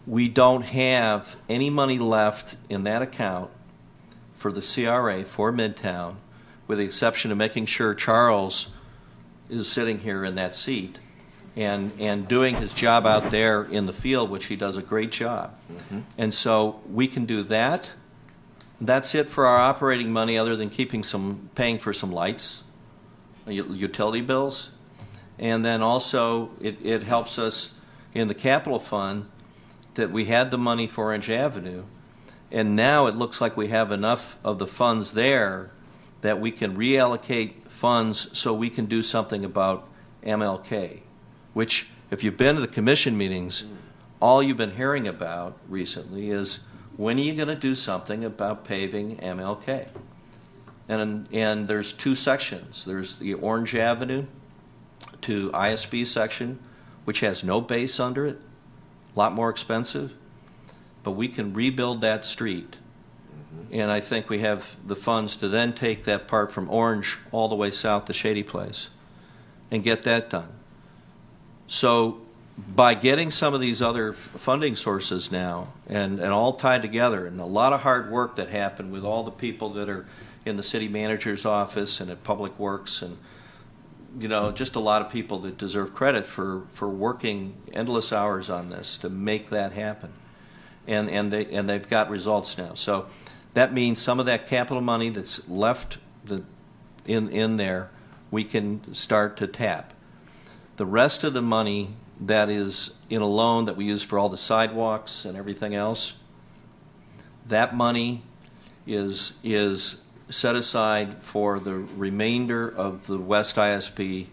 We don't have any money left in that account for the CRA for Midtown, with the exception of making sure Charles is sitting here in that seat and doing his job out there in the field, which he does a great job. And so we can do that. That's it for our operating money, other than paying for some lights, utility bills. And then also it helps us in the capital fund that we had the money for Orange Avenue, and now it looks like we have enough of the funds there that we can reallocate funds so we can do something about MLK, which, if you've been to the commission meetings, all you've been hearing about recently is, when are you going to do something about paving MLK? And there's two sections. There's the Orange Avenue to ISB section, which has no base under it, a lot more expensive, but we can rebuild that street. And I think we have the funds to then take that part from Orange all the way south to Shady Place and get that done. So by getting some of these other funding sources now and all tied together, and a lot of hard work that happened with all the people that are in the city manager's office and at Public Works, and just a lot of people that deserve credit for working endless hours on this to make that happen. And they've got results now. So that means some of that capital money that's left in there, we can start to tap. The rest of the money that is in a loan that we use for all the sidewalks and everything else, that money is set aside for the remainder of the West ISP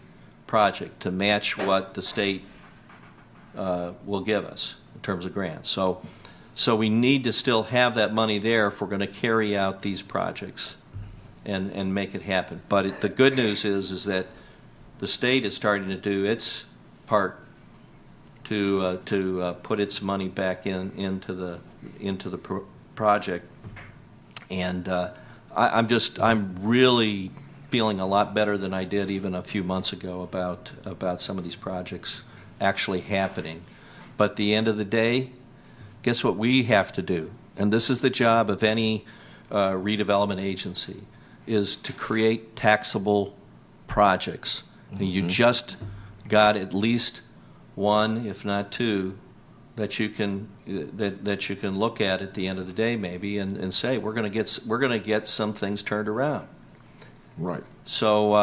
project to match what the state will give us in terms of grants. So So we need to still have that money there if we're going to carry out these projects and make it happen. But the good news is that the state is starting to do its part to put its money back into the project, and I'm really feeling a lot better than I did even a few months ago about some of these projects actually happening. But at the end of the day, guess what we have to do? And this is the job of any redevelopment agency, is to create taxable projects. And you just got at least one, if not two, that you can look at the end of the day, maybe, and say we're going to get some things turned around. Right. So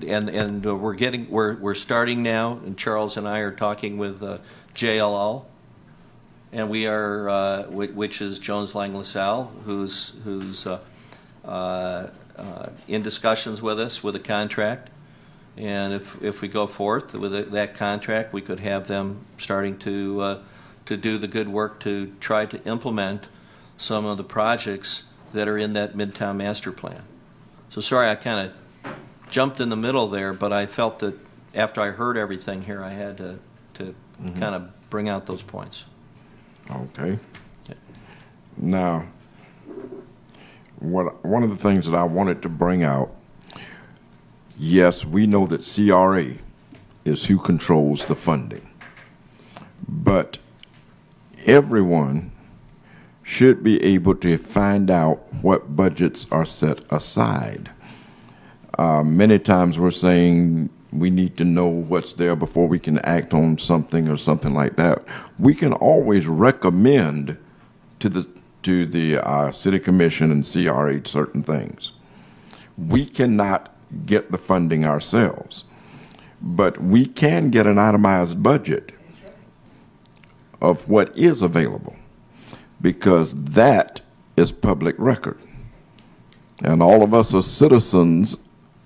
and we're starting now, and Charles and I are talking with JLL, and we are which is Jones Lang LaSalle, who's in discussions with us with a contract. And if we go forth with that contract, we could have them starting to do the good work to try to implement some of the projects that are in that Midtown Master Plan. So sorry, I kind of jumped in the middle there, but I felt that after I heard everything here, I had to kind of bring out those points. Okay. Now, one of the things that I wanted to bring out, yes, we know that CRA is who controls the funding, but everyone should be able to find out what budgets are set aside. Many times we're saying we need to know what's there before we can act on something or something like that. We can always recommend to the City Commission and CRA certain things. We cannot get the funding ourselves, but we can get an itemized budget of what is available, because that is public record. And all of us are citizens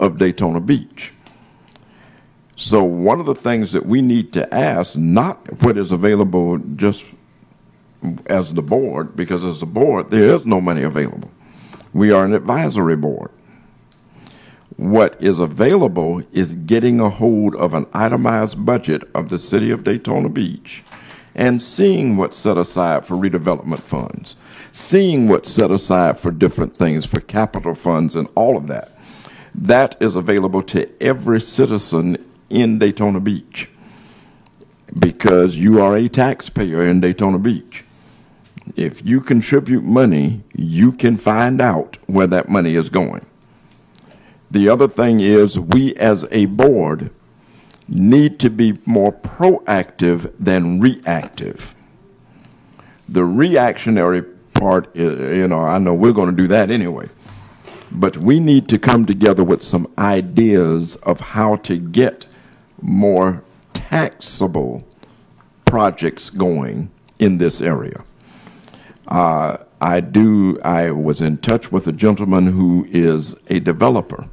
of Daytona Beach. So one of the things that we need to ask, not what is available just as the board, because as the board, there is no money available. We are an advisory board. What is available is getting a hold of an itemized budget of the city of Daytona Beach and seeing what's set aside for redevelopment funds, seeing what's set aside for different things, for capital funds and all of that. That is available to every citizen in Daytona Beach, because you are a taxpayer in Daytona Beach. If you contribute money, you can find out where that money is going. The other thing is, we as a board need to be more proactive than reactive. The reactionary part, I know we're going to do that anyway, but we need to come together with some ideas of how to get more taxable projects going in this area. I was in touch with a gentleman who is a developer,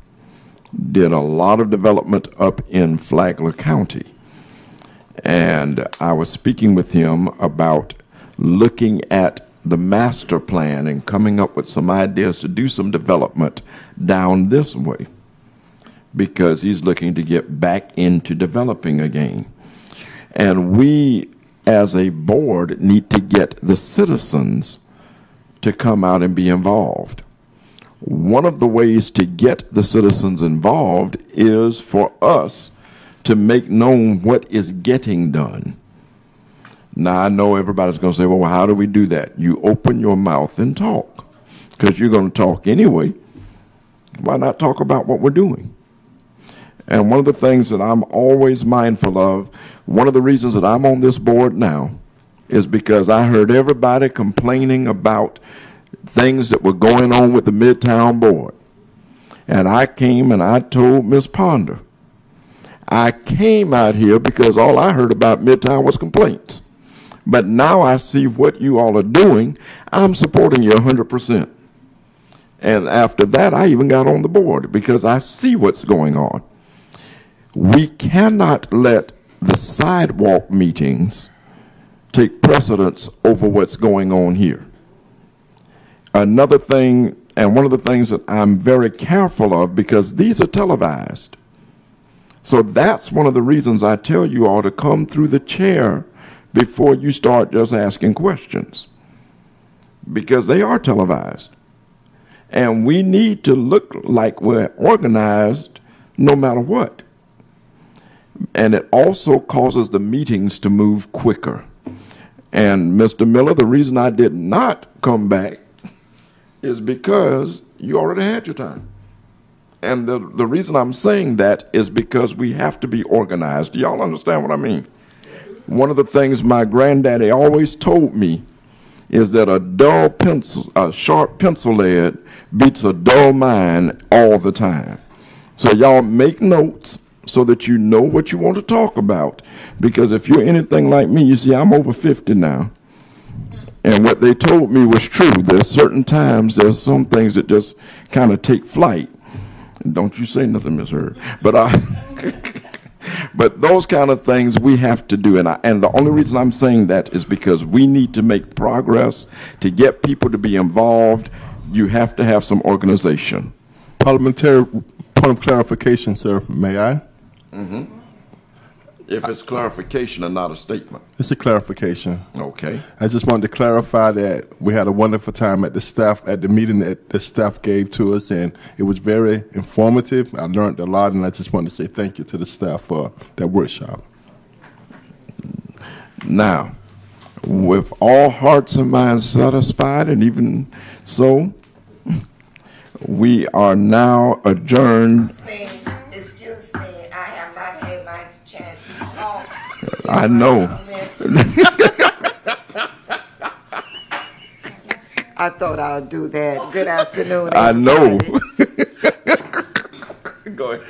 did a lot of development up in Flagler County. And I was speaking with him about looking at the master plan and coming up with some ideas to do some development down this way, because he's looking to get back into developing again. And we, as a board, need to get the citizens to come out and be involved. One of the ways to get the citizens involved is for us to make known what is getting done. Now, I know everybody's going to say, well, how do we do that? You open your mouth and talk, because you're going to talk anyway. Why not talk about what we're doing? And one of the things that I'm always mindful of, one of the reasons that I'm on this board now, is because I heard everybody complaining about things that were going on with the Midtown board. And I came and I told Ms. Ponder, I came out here because all I heard about Midtown was complaints. But now I see what you all are doing. I'm supporting you 100%. And after that, I even got on the board because I see what's going on. We cannot let the sidewalk meetings take precedence over what's going on here. Another thing, and one of the things that I'm very careful of, because these are televised. So that's one of the reasons I tell you all to come through the chair before you start just asking questions, because they are televised. And we need to look like we're organized no matter what. And it also causes the meetings to move quicker. And Mr. Miller, the reason I did not come back is because you already had your time. And the reason I'm saying that is because we have to be organized. Do y'all understand what I mean? One of the things my granddaddy always told me is that a sharp pencil lead beats a dull mind all the time. So y'all make notes so that you know what you want to talk about. Because if you're anything like me, you see, I'm over 50 now. And what they told me was true. There's certain times, there's some things that just kind of take flight. And don't you say nothing, Miss Hurd. But those kind of things we have to do. And the only reason I'm saying that is because we need to make progress. To get people to be involved, you have to have some organization. Parliamentary point of clarification, sir. May I? Mm-hmm. If it's clarification and not a statement. It's a clarification. Okay. I just wanted to clarify that we had a wonderful time at the meeting that the staff gave to us, and it was very informative. I learned a lot, and I just wanted to say thank you to the staff for that workshop. Now, with all hearts and minds satisfied, and even so, we are now adjourned. Excuse me, I have not had my chance to talk. I know. I thought I'll do that. Good afternoon, I know. Go ahead.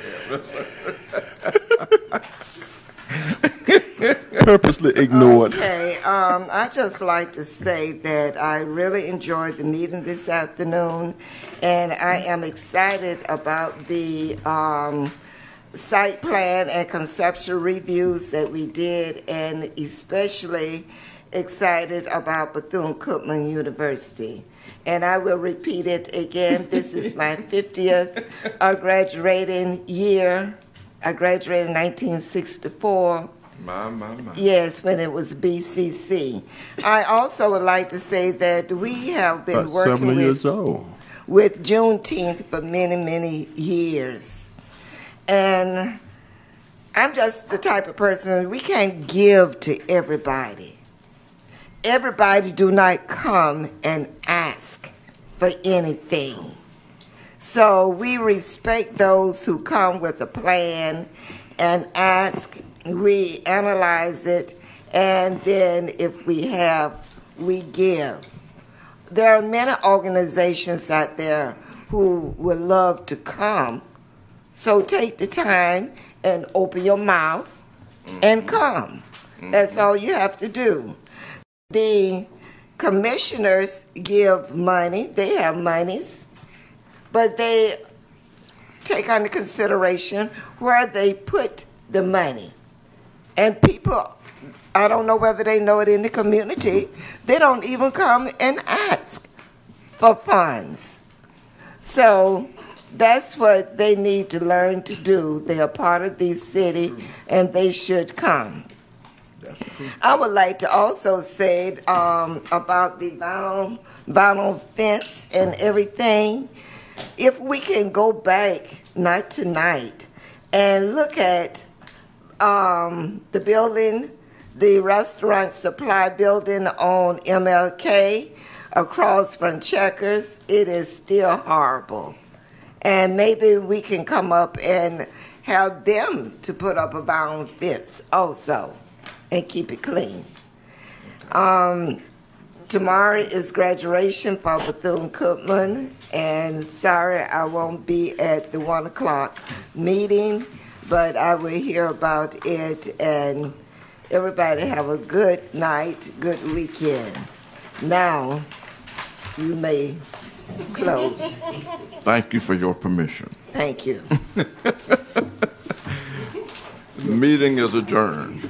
Purposely ignored. Okay, I'd just like to say that I really enjoyed the meeting this afternoon, and I am excited about the site plan and conceptual reviews that we did, and especially excited about Bethune-Cookman University. And I will repeat it again. This is my 50th graduating year. I graduated in 1964. My. Yes, when it was BCC. I also would like to say that we have been About working 70 years old. with Juneteenth for many, many years. And I'm just the type of person, we can't give to everybody. Everybody do not come and ask for anything. So we respect those who come with a plan and ask. We analyze it, and then if we have, we give. There are many organizations out there who would love to come. So take the time and open your mouth and come. That's all you have to do. The commissioners give money. They have monies, but they take under consideration where they put the money. And people, I don't know whether they know it in the community, they don't even come and ask for funds. So that's what they need to learn to do. They are part of the city, and they should come. I would like to also say about the vinyl fence and everything. If we can go back, not tonight, and look at the building, the restaurant supply building on MLK across from Checkers, it is still horrible. And maybe we can come up and have them to put up a vinyl fence also and keep it clean. Tomorrow is graduation for Bethune-Cookman, and sorry I won't be at the 1 o'clock meeting, but I will hear about it, and everybody have a good night, good weekend. Now, you may close. Thank you for your permission. Thank you. The meeting is adjourned.